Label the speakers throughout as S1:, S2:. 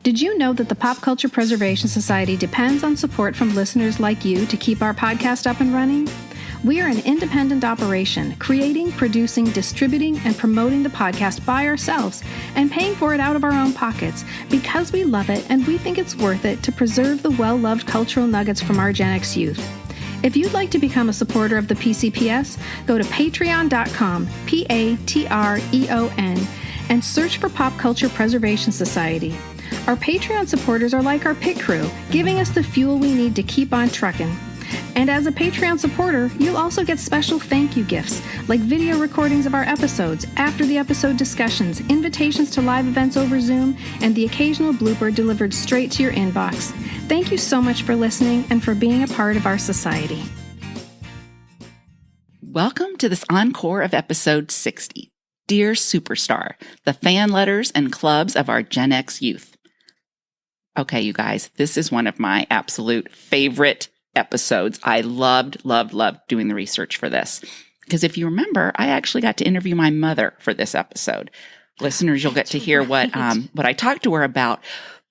S1: Did you know that the Pop Culture Preservation Society depends on support from listeners like you to keep our podcast up and running? We are an independent operation, creating, producing, distributing, and promoting the podcast by ourselves and paying for it out of our own pockets because we love it and we think it's worth it to preserve the well-loved cultural nuggets from our GenX youth. If you'd like to become a supporter of the PCPS, go to patreon.com, Patreon, and search for Pop Culture Preservation Society. Our Patreon supporters are like our pit crew, giving us the fuel we need to keep on trucking. And as a Patreon supporter, you'll also get special thank you gifts, like video recordings of our episodes, after the episode discussions, invitations to live events over Zoom, and the occasional blooper delivered straight to your inbox. Thank you so much for listening and for being a part of our society.
S2: Welcome to this encore of episode 60. Dear Superstar, the fan letters and clubs of our Gen X youth. Okay, you guys, this is one of my absolute favorite episodes. I loved doing the research for this. Because if you remember, I actually got to interview my mother for this episode. Listeners, you'll get to hear what I talked to her about.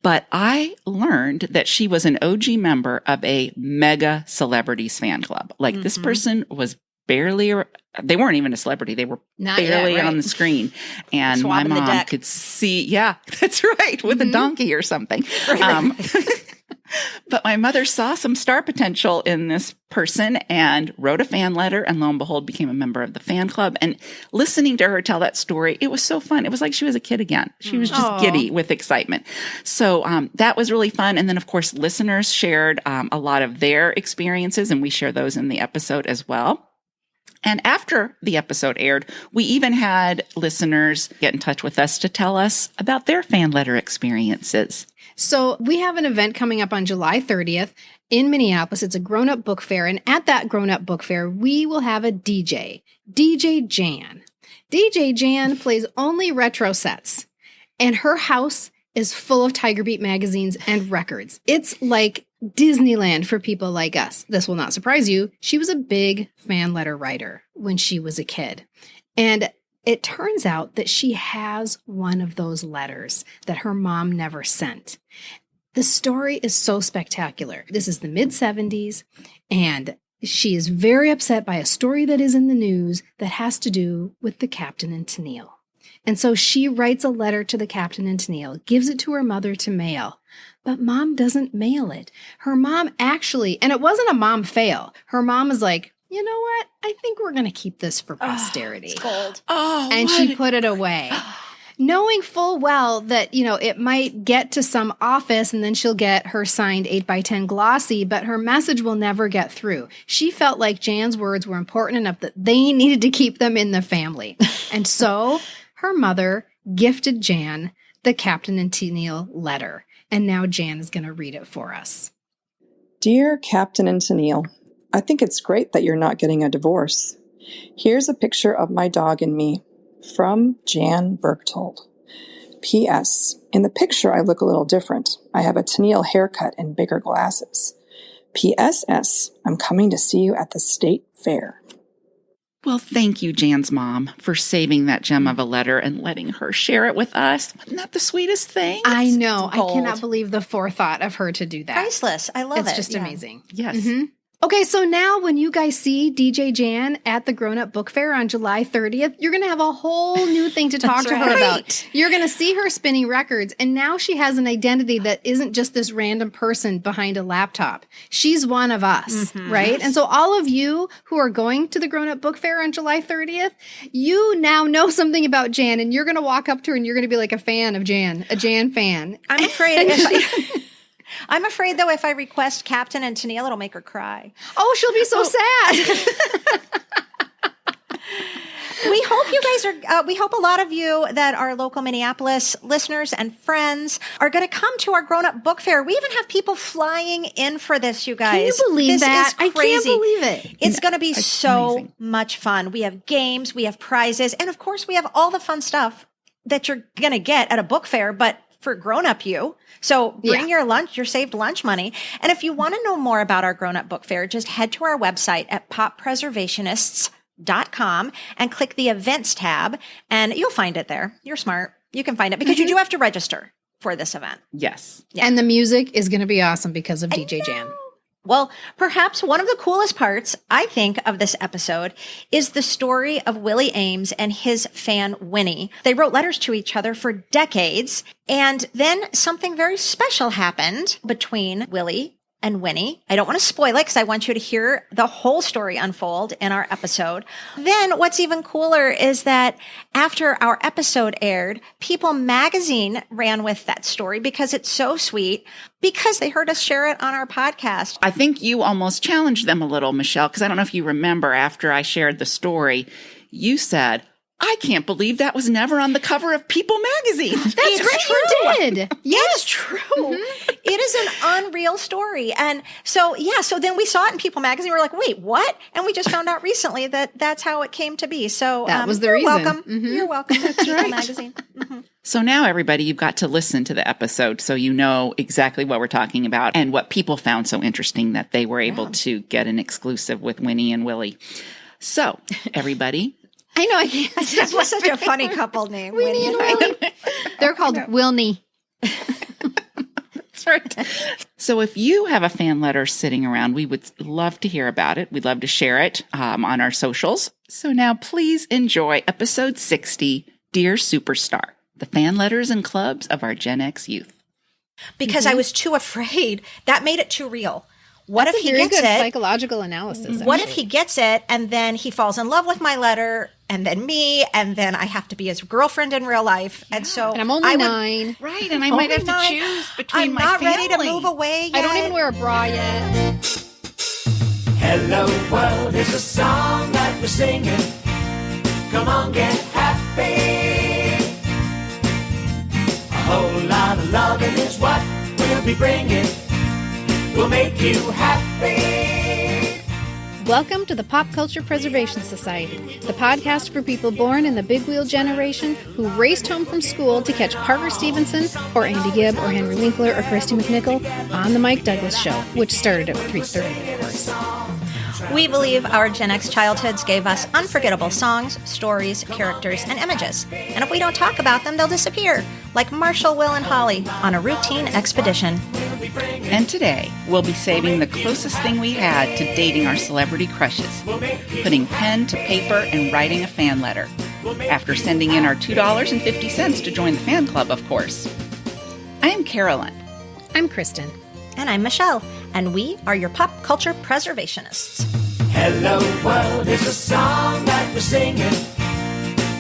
S2: But I learned that she was an OG member of a mega celebrities fan club. Like this person was barely, they weren't even a celebrity. They were barely on the screen. And my mom could see, yeah, that's right, with a donkey or something. But my mother saw some star potential in this person and wrote a fan letter and lo and behold became a member of the fan club. And listening to her tell that story, it was so fun. It was like she was a kid again. She was just giddy with excitement. So that was really fun. And then, of course, listeners shared a lot of their experiences, and we share those in the episode as well. And after the episode aired, we even had listeners get in touch with us to tell us about their fan letter experiences.
S1: So we have an event coming up on July 30th in Minneapolis. It's a grown-up book fair. And at that grown-up book fair, we will have a DJ Jan. DJ Jan plays only retro sets. And her house is full of Tiger Beat magazines and records. It's like Disneyland for people like us. This will not surprise you. She was a big fan letter writer when she was a kid. And it turns out that she has one of those letters that her mom never sent. The story is so spectacular. This is the mid-70s, and she is very upset by a story that is in the news that has to do with the Captain and Tennille. And so she writes a letter to the Captain and Tennille, gives it to her mother to mail, but mom doesn't mail it. Her mom actually, and it wasn't a mom fail. Her mom is like, you know what? I think we're going to keep this for posterity.
S3: It's gold.
S1: And she put it away. Knowing full well that, you know, it might get to some office and then she'll get her signed 8x10 glossy, but her message will never get through. She felt like Jan's words were important enough that they needed to keep them in the family. And so her mother gifted Jan the Captain and Tennille letter. And now Jan is going to read it for us.
S4: Dear Captain and Tennille, I think it's great that you're not getting a divorce. Here's a picture of my dog and me. From Jan Berchtold. P.S. In the picture, I look a little different. I have a Tennille haircut and bigger glasses. P.S.S. I'm coming to see you at the state fair.
S2: Well, thank you, Jan's mom, for saving that gem of a letter and letting her share it with us. Wasn't that the sweetest thing?
S1: I know. I cannot believe the forethought of her to do that.
S3: Priceless. I love it.
S1: It's just amazing.
S2: Yes.
S1: Mm-hmm. Okay, so now when you guys see DJ Jan at the Grown Up Book Fair on July 30th, you're going to have a whole new thing to talk to her about. You're going to see her spinning records, and now she has an identity that isn't just this random person behind a laptop. She's one of us, right? And so all of you who are going to the Grown Up Book Fair on July 30th, you now know something about Jan, and you're going to walk up to her and you're going to be like a fan of Jan, a Jan fan.
S3: I'm afraid I'm afraid, though, if I request Captain and Tennille, it'll make her cry.
S1: Oh, she'll be so sad.
S3: We hope you guys are, we hope a lot of you that are local Minneapolis listeners and friends are going to come to our Grown Up Book Fair. We even have people flying in for this, you guys.
S1: Can you believe that?
S3: Is crazy.
S1: I can't believe it.
S3: It's going to be so much fun. We have games, we have prizes, and of course we have all the fun stuff that you're going to get at a book fair, but for grown-up you. So bring your lunch, your saved lunch money. And if you want to know more about our Grown Up Book Fair, just head to our website at poppreservationists.com and click the events tab and you'll find it there. You're smart. You can find it because you do have to register. for this event.
S2: Yes.
S3: Yeah.
S1: And the music is going to be awesome because of DJ Jan.
S3: Well, perhaps one of the coolest parts, I think, of this episode is the story of Willie Ames and his fan, Winnie. They wrote letters to each other for decades, and then something very special happened between Willie and Winnie. I don't want to spoil it because I want you to hear the whole story unfold in our episode. Then what's even cooler is that after our episode aired, People Magazine ran with that story because it's so sweet, because they heard us share it on our podcast.
S2: I think you almost challenged them a little, Michelle, because I don't know if you remember after I shared the story, you said, I can't believe that was never on the cover of People Magazine.
S1: That's right, you did.
S3: Yes, it's true. Mm-hmm. It is an unreal story. And so then we saw it in People Magazine. We're like, wait, what? And we just found out recently that that's how it came to be. So
S1: that was the
S3: you're
S1: reason.
S3: Welcome. Mm-hmm. You're welcome. That's People Magazine. Mm-hmm.
S2: So now, everybody, you've got to listen to the episode so you know exactly what we're talking about and what people found so interesting that they were able to get an exclusive with Winnie and Willie. So, everybody...
S1: I know. I can't.
S3: That was such a funny couple name.
S1: Winnie and Willie. They're called Wilnie.
S2: That's right. So if you have a fan letter sitting around, we would love to hear about it. We'd love to share it on our socials. So now please enjoy episode 60, Dear Superstar, the fan letters and clubs of our Gen X youth.
S3: Because I was too afraid. That made it too real. What
S1: That's
S3: if he
S1: very
S3: gets
S1: good
S3: it?
S1: Psychological analysis.
S3: What if he gets it and then he falls in love with my letter and then me and then I have to be his girlfriend in real life? And so
S1: and I'm only 9.
S2: Right, and I might have to choose between
S3: I'm
S2: my
S3: not
S2: family.
S3: ready to move away yet.
S1: I don't even wear a bra yet.
S5: Hello world, here's a song that we're singing. Come on, get happy. A whole lot of loving is what we'll be bringing. We'll make you happy.
S1: Welcome to the Pop Culture Preservation Society, the podcast for people born in the big wheel generation who raced home from school to catch Parker Stevenson or Andy Gibb or Henry Winkler or Christy McNichol on the Mike Douglas Show, which started at 3:30, of course.
S3: We believe our Gen X childhoods gave us unforgettable songs, stories, characters, and images. And if we don't talk about them, they'll disappear, like Marshall, Will, and Holly on a routine expedition.
S2: And today, we'll be saving the closest thing we had to dating our celebrity crushes, putting pen to paper and writing a fan letter, after sending in our $2.50 to join the fan club, of course. I am Carolyn.
S1: I'm Kristen.
S3: And I'm Michelle, and we are your pop culture preservationists.
S5: Hello world, here's a song that we're singing.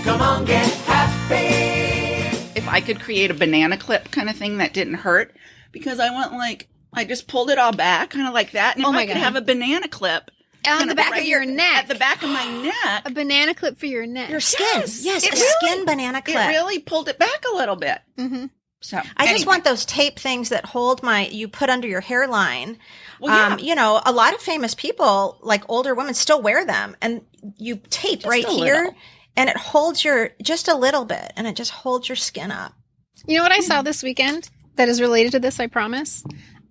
S5: Come on, get happy.
S2: If I could create a banana clip kind of thing that didn't hurt, because I went I just pulled it all back, kind of like that. And if I could have a banana clip
S1: on the back
S2: right
S1: of your neck.
S2: At the back of my neck.
S1: A banana clip for your neck.
S3: Your skin. Yes,
S2: it
S3: a
S2: really,
S3: skin banana clip.
S2: It really pulled it back a little bit.
S1: Mm-hmm.
S2: So
S3: I just want those tape things that hold you put under your hairline.
S2: Well, yeah.
S3: A lot of famous people, like older women, still wear them. And you tape
S2: just
S3: right here
S2: little.
S3: and it holds just a little bit and it just holds your skin up.
S1: You know what I saw this weekend that is related to this, I promise?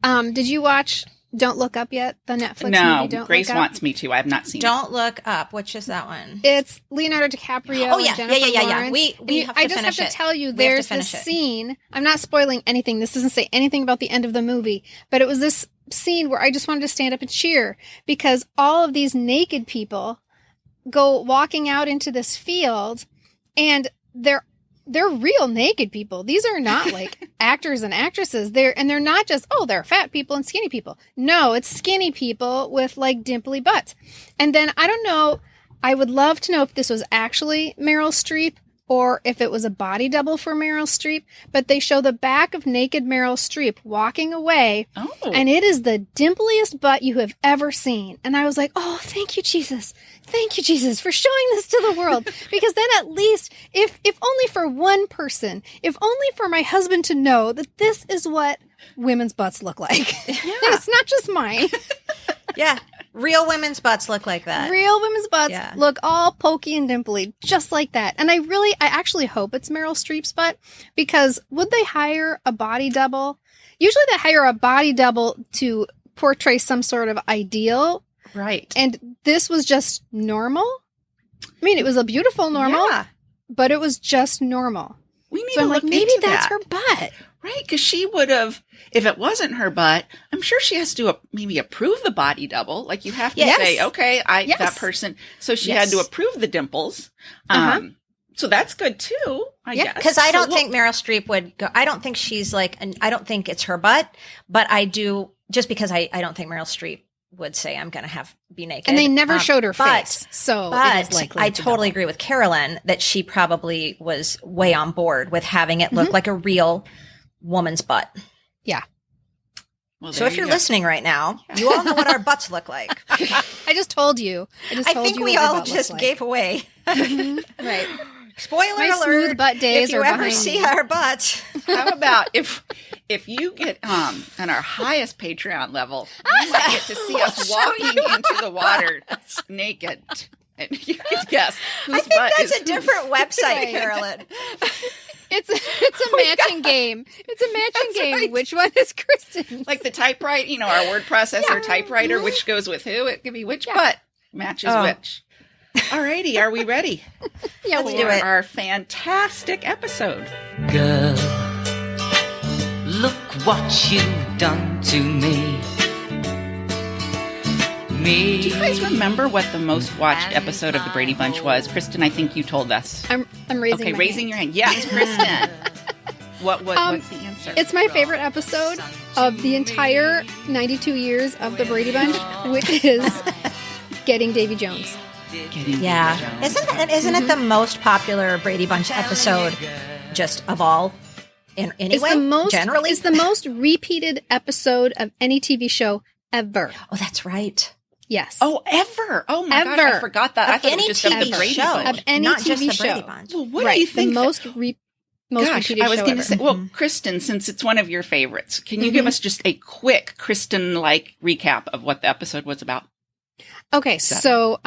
S1: Did you watch Don't Look Up yet? The Netflix movie Don't Look Up?
S2: Grace wants me to. I have not seen it.
S3: Don't Look Up. Which is that one?
S1: It's Leonardo DiCaprio and Jennifer Lawrence.
S3: We have to
S1: I just have to tell you, there's this scene. I'm not spoiling anything. This doesn't say anything about the end of the movie. But it was this scene where I just wanted to stand up and cheer because all of these naked people go walking out into this field and they're real naked people. These are not like actors and actresses. They're not just, they're fat people and skinny people. No, it's skinny people with like dimply butts. And then I don't know, I would love to know if this was actually Meryl Streep or if it was a body double for Meryl Streep, but they show the back of naked Meryl Streep walking away, and it is the dimpliest butt you have ever seen. And I was like, oh, thank you, Jesus. Thank you, Jesus, for showing this to the world. Because then at least, if only for one person, if only for my husband to know that this is what women's butts look like. Yeah. And it's not just mine.
S3: Yeah. Real women's butts look like that.
S1: Real women's butts look all pokey and dimply, just like that. And I actually hope it's Meryl Streep's butt, because would they hire a body double? Usually they hire a body double to portray some sort of ideal.
S2: Right.
S1: And this was just normal. I mean, it was a beautiful normal, but it was just normal.
S2: We need
S1: so
S2: to
S1: I'm
S2: look
S1: like, maybe
S2: into
S1: that's
S2: that.
S1: her butt.
S2: Right, because she would have, if it wasn't her butt, I'm sure she has to maybe approve the body double. Like you have to say, okay, that person. So she had to approve the dimples. So that's good too, I guess.
S3: Because I don't think Meryl Streep would go. I don't think she's like, I don't think it's her butt, but I do, just because I don't think Meryl Streep would say, I'm going to be naked.
S1: And they never showed her face. So it is likely
S3: I totally agree with Carolyn that she probably was way on board with having it look like a real woman's butt.
S1: Yeah.
S3: Well, so if you're listening right now, you all know what our butts look like.
S1: I just told you.
S3: I think we all just gave away.
S1: Right.
S3: Spoiler
S1: My
S3: alert.
S1: Smooth butt days
S3: if you ever see our butts.
S2: How about if you get on our highest Patreon level, you might get to see us walking into the water naked. And you can guess whose
S3: I think
S2: butt
S3: that's
S2: is
S3: a different website, Carolyn.
S1: It's a matching game. It's a matching game. Right. Which one is Kristen?
S2: Like the typewriter, our word processor typewriter, which goes with who? It could be which butt matches which. Alrighty, are we ready?
S1: Yeah,
S3: let's do it.
S2: Our fantastic episode.
S5: Girl, look what you've done to me.
S2: Do you guys remember what the most watched episode of the Brady Bunch was? Kristen, I think you told us.
S1: I'm raising
S2: Okay,
S1: my
S2: raising your hand. Yes, Kristen. What's the answer?
S1: It's my favorite episode of the entire 92 years of the Brady Bunch, which is Getting Davy Jones.
S3: Yeah. Isn't it the most popular Brady Bunch episode just of all? Anyway, generally?
S1: It's the most repeated episode of any TV show ever.
S3: Oh, that's right.
S1: Yes.
S2: Oh, ever. Oh, my gosh, I forgot that. I thought it was just
S3: TV
S2: the Brady
S3: show.
S2: Bunch.
S1: Of any
S3: Not
S1: TV
S3: just the
S1: show.
S3: Brady Bunch.
S2: Well, what do you think?
S1: The most repeated
S2: I was
S1: show
S2: going to
S1: ever.
S2: say, well, Kristen, since it's one of your favorites, can you give us just a quick Kristen-like recap of what the episode was about?
S1: Okay, so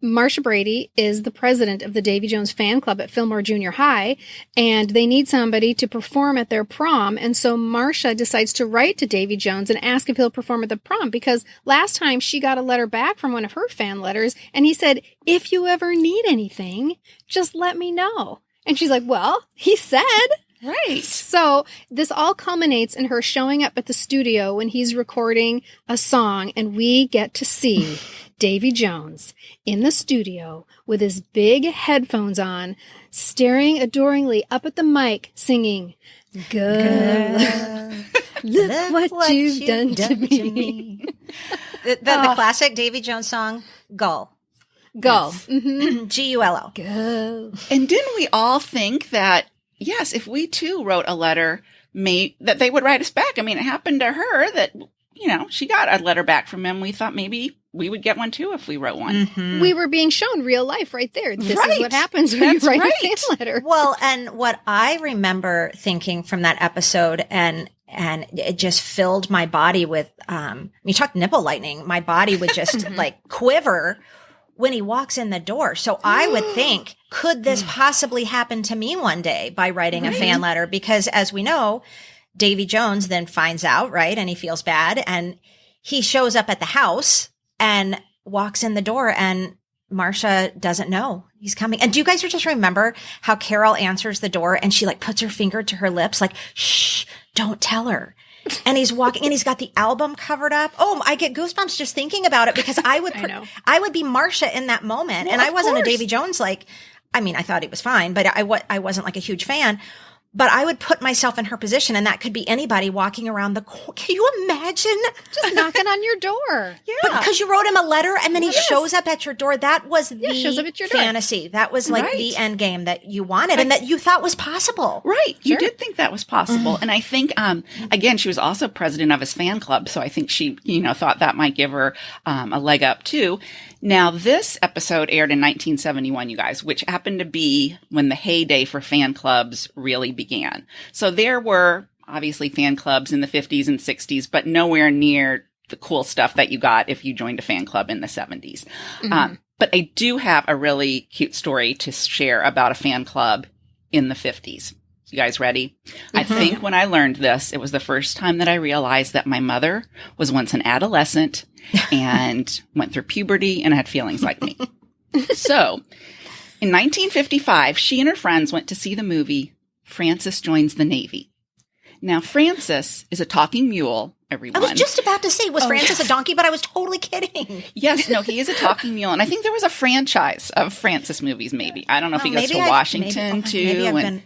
S1: Marcia Brady is the president of the Davy Jones fan club at Fillmore Junior High, and they need somebody to perform at their prom. And so Marcia decides to write to Davy Jones and ask if he'll perform at the prom, because last time she got a letter back from one of her fan letters, and he said, if you ever need anything, just let me know. And she's like, well, he said.
S2: Right.
S1: So this all culminates in her showing up at the studio when he's recording a song, and we get to see Davy Jones in the studio with his big headphones on, staring adoringly up at the mic, singing, Girl, look what you've done to me.
S3: The classic Davy Jones song, Gull.
S1: Gull.
S3: Yes.
S1: Mm-hmm.
S3: Gull.
S1: Go.
S2: And didn't we all think that, yes, if we too wrote a letter, that they would write us back? I mean, it happened to her that, she got a letter back from him. We thought maybe we would get one too if we wrote one.
S3: Mm-hmm.
S1: We were being shown real life right there. This is what happens when you write a fan letter.
S3: Well, and what I remember thinking from that episode, and it just filled my body with, you talk nipple lightning, my body would just like quiver when he walks in the door. So I would think, could this possibly happen to me one day by writing a fan letter? Because as we know, Davy Jones then finds out, right? And he feels bad, and he shows up at the house and walks in the door, and Marcia doesn't know he's coming. And do you guys just remember how Carol answers the door and she like puts her finger to her lips, like, shh, don't tell her. And he's walking, and he's got the album covered up. Oh, I get goosebumps just thinking about it, because I would be Marcia in that moment.
S2: Well,
S3: and I wasn't
S2: course.
S3: a Davy Jones, I thought he was fine, but I wasn't like a huge fan. But I would put myself in her position, and that could be anybody walking around the corner. Can you imagine?
S1: Just knocking on your door.
S2: Yeah.
S3: But because you wrote him a letter and then he shows up at your door. That was
S1: shows up at your door.
S3: fantasy. That was like the end game that you wanted and that you thought was possible.
S2: Right. You did think that was possible. And I think, again, she was also president of his fan club. So I think she, thought that might give her a leg up too. Now, this episode aired in 1971, you guys, which happened to be when the heyday for fan clubs really began. So there were obviously fan clubs in the 50s and 60s, but nowhere near the cool stuff that you got if you joined a fan club in the 70s. But I do have a really cute story to share about a fan club in the 50s. You guys ready? I think when I learned this, it was the first time that I realized that my mother was once an adolescent and went through puberty and had feelings like me. So, in 1955, she and her friends went to see the movie Francis Joins the Navy. Now, Francis is a talking mule, everyone.
S3: I was just about to say, was Francis a donkey? But I was totally kidding.
S2: Yes, no, he is a talking mule. And I think there was a franchise of Francis movies, maybe. I don't know if he goes to Washington, too.
S3: Maybe I've been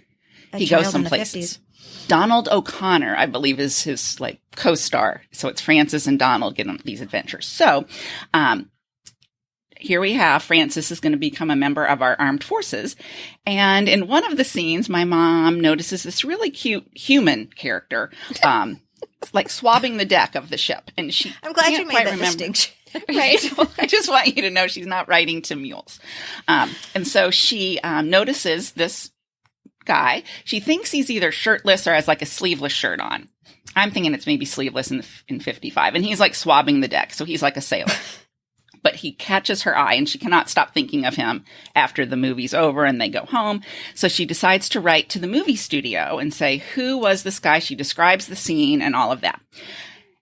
S2: he goes some places. Donald O'Connor, I believe, is his co-star. So it's Francis and Donald get on these adventures. So, here we have Francis is going to become a member of our armed forces. And in one of the scenes, my mom notices this really cute human character, swabbing the deck of the ship. And I'm
S3: glad you made that distinction.
S2: Right. I just want you to know she's not writing to mules. And so she notices this guy. She thinks he's either shirtless or has a sleeveless shirt on. I'm thinking it's maybe sleeveless in 55. And he's swabbing the deck. So he's like a sailor. But he catches her eye and she cannot stop thinking of him after the movie's over and they go home. So she decides to write to the movie studio and say, who was this guy? She describes the scene and all of that.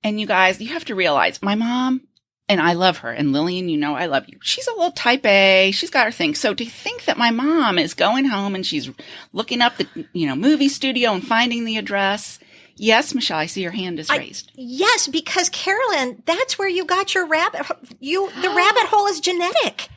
S2: And you guys, you have to realize my mom, and I love her, and Lillian, I love you. She's a little type A. She's got her thing. So to think that my mom is going home and she's looking up the, movie studio and finding the address. Yes, Michelle, I see your hand is raised.
S3: Yes, because Carolyn, that's where you got your rabbit. The rabbit hole is genetic.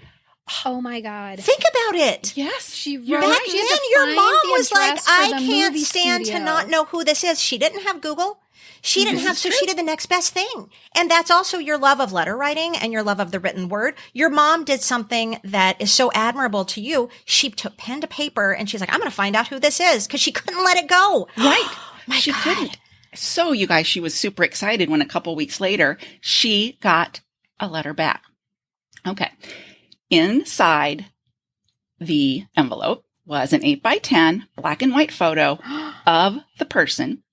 S1: Oh my God!
S3: Think about it.
S2: Yes,
S1: she wrote.
S3: Back then, your mom was like, "I can't stand to not know who this is." She didn't have Google. She didn't have, so she did the next best thing. And that's also your love of letter writing and your love of the written word. Your mom did something that is so admirable to you. She took pen to paper and she's like, I'm going to find out who this is, because she couldn't let it go.
S2: Right.
S3: She
S2: couldn't. So, you guys, she was super excited when a couple weeks later, she got a letter back. Okay. Inside the envelope was an 8x10 black and white photo of the person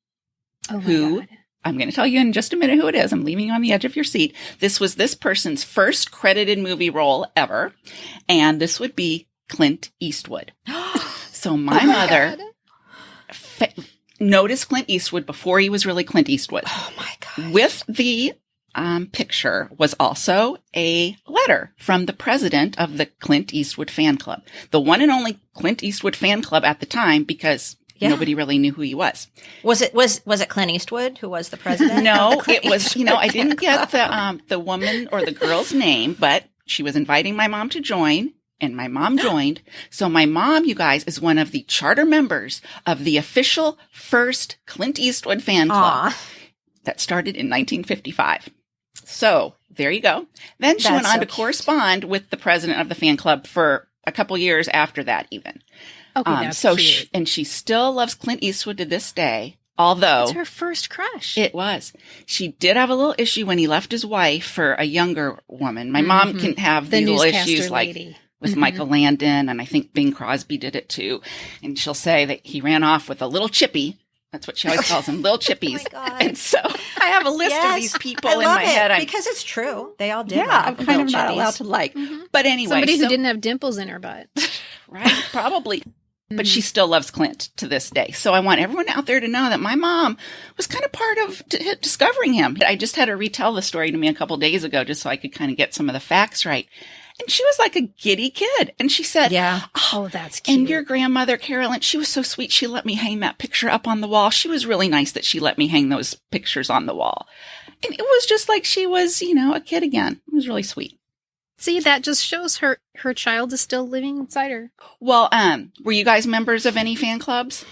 S2: who, God. I'm going to tell you in just a minute who it is. I'm leaving you on the edge of your seat. This was this person's first credited movie role ever. And this would be Clint Eastwood. So my mother noticed Clint Eastwood before he was really Clint Eastwood.
S3: Oh my God.
S2: With the picture was also a letter from the president of the Clint Eastwood fan club, the one and only Clint Eastwood fan club at the time, because nobody really knew who he was.
S3: Was it Clint Eastwood who was the president?
S2: No, it was, I didn't get the woman or the girl's name, but she was inviting my mom to join. And my mom joined. So my mom, you guys, is one of the charter members of the official first Clint Eastwood fan club that started in 1955. So there you go. Then she went on to correspond with the president of the fan club for a couple years after that, even.
S1: Okay, that's cute.
S2: She still loves Clint Eastwood to this day. Although
S1: it's her first crush.
S2: It was. She did have a little issue when he left his wife for a younger woman. My mom can have these little issues with Michael Landon, and I think Bing Crosby did it too. And she'll say that he ran off with a little chippy. That's what she always calls them, little chippies.
S3: Oh my God.
S2: And so I have a list of these people in my head.
S3: Because it's true. They all did.
S2: Yeah, I'm kind of not allowed to like. But anyway.
S1: Somebody who didn't have dimples in her butt.
S2: Right, probably. But she still loves Clint to this day. So I want everyone out there to know that my mom was kind of part of discovering him. I just had her retell the story to me a couple days ago just so I could kind of get some of the facts right. And she was like a giddy kid. And she said,
S1: oh, that's cute.
S2: And your grandmother, Carolyn, she was so sweet. She let me hang that picture up on the wall. She was really nice that she let me hang those pictures on the wall. And it was just like she was, a kid again. It was really sweet.
S1: See, that just shows her child is still living inside her.
S2: Well, were you guys members of any fan clubs?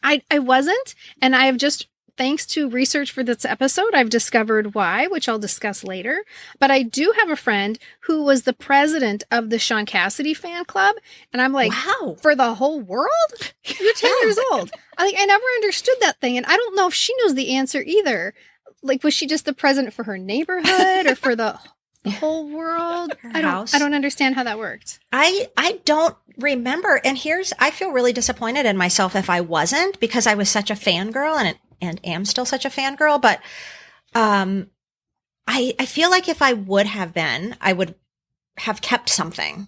S1: I wasn't. And I have just, thanks to research for this episode, I've discovered why, which I'll discuss later. But I do have a friend who was the president of the Sean Cassidy fan club. And I'm like,
S3: wow,
S1: for the whole world? You're 10 years old. I never understood that thing. And I don't know if she knows the answer either. Like, was she just the president for her neighborhood or for the whole world? I don't understand how that worked.
S3: I don't remember. And I feel really disappointed in myself if I wasn't, because I was such a fangirl and am still such a fangirl. But I feel like if I would have been, I would have kept something.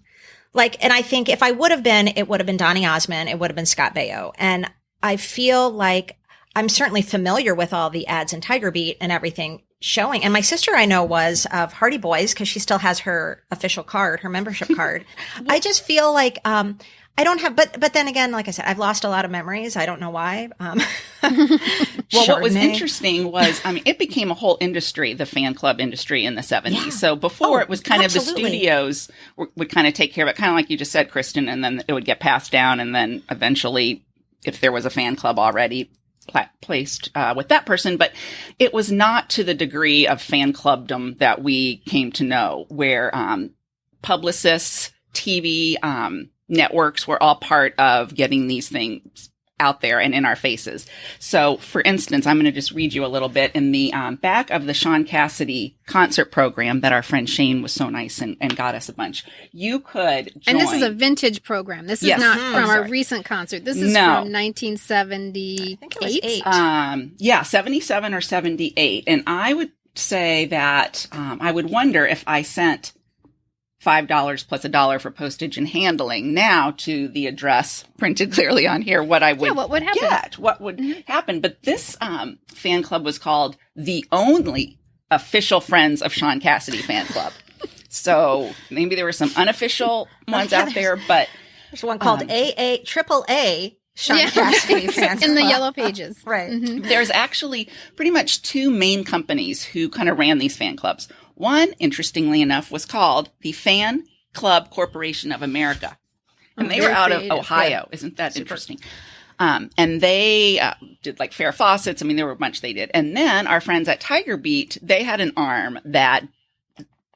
S3: And I think if I would have been, it would have been Donny Osmond. It would have been Scott Baio. And I feel like I'm certainly familiar with all the ads in Tiger Beat and everything showing. And my sister, I know, was of Hardy Boys because she still has her official card, her membership card. I just feel like I don't have, but then again, like I said, I've lost a lot of memories. I don't know why.
S2: Well, what was interesting was, I mean, it became a whole industry, the fan club industry in the 70s. Yeah. So before it was kind of the studios would kind of take care of it, kind of like you just said, Kristen, and then it would get passed down. And then eventually, if there was a fan club already placed with that person, but it was not to the degree of fan clubdom that we came to know, where publicists, TV, networks were all part of getting these things out there and in our faces. So, for instance, I'm going to just read you a little bit in the back of the Sean Cassidy concert program that our friend Shane was so nice and got us a bunch. You could join.
S1: And this is a vintage program. This is not from our recent concert. This is from 1978. I think it was 8.
S2: 77 or 78. And I would say that I would wonder if I sent $5 plus $1 for postage and handling now to the address printed clearly on here, what I would
S1: what would happen?
S2: Get, what would happen. But this fan club was called the only official Friends of Sean Cassidy fan club. So maybe there were some unofficial ones out there, but
S3: there's one called AAA Sean Cassidy fan club.
S1: In the yellow pages.
S3: Right.
S1: Mm-hmm.
S2: There's actually pretty much 2 main companies who kind of ran these fan clubs. One, interestingly enough, was called the Fan Club Corporation of America. And they were out of Ohio. Yeah. Isn't that interesting? And they did like Farrah Fawcett's. I mean, there were a bunch they did. And then our friends at Tiger Beat, they had an arm that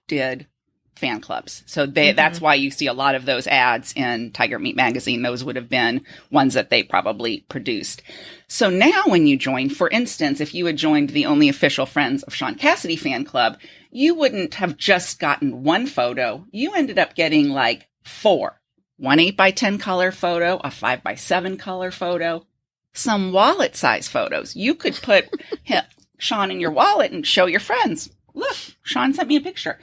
S2: did fan clubs. So that's why you see a lot of those ads in Tiger Meat magazine. Those would have been ones that they probably produced. So now when you join, for instance, if you had joined the only official Friends of Sean Cassidy fan club, you wouldn't have just gotten one photo. You ended up getting like 4. 1 8x10 color photo, a 5x7 color photo, some wallet size photos. You could put Sean in your wallet and show your friends. Look, Sean sent me a picture.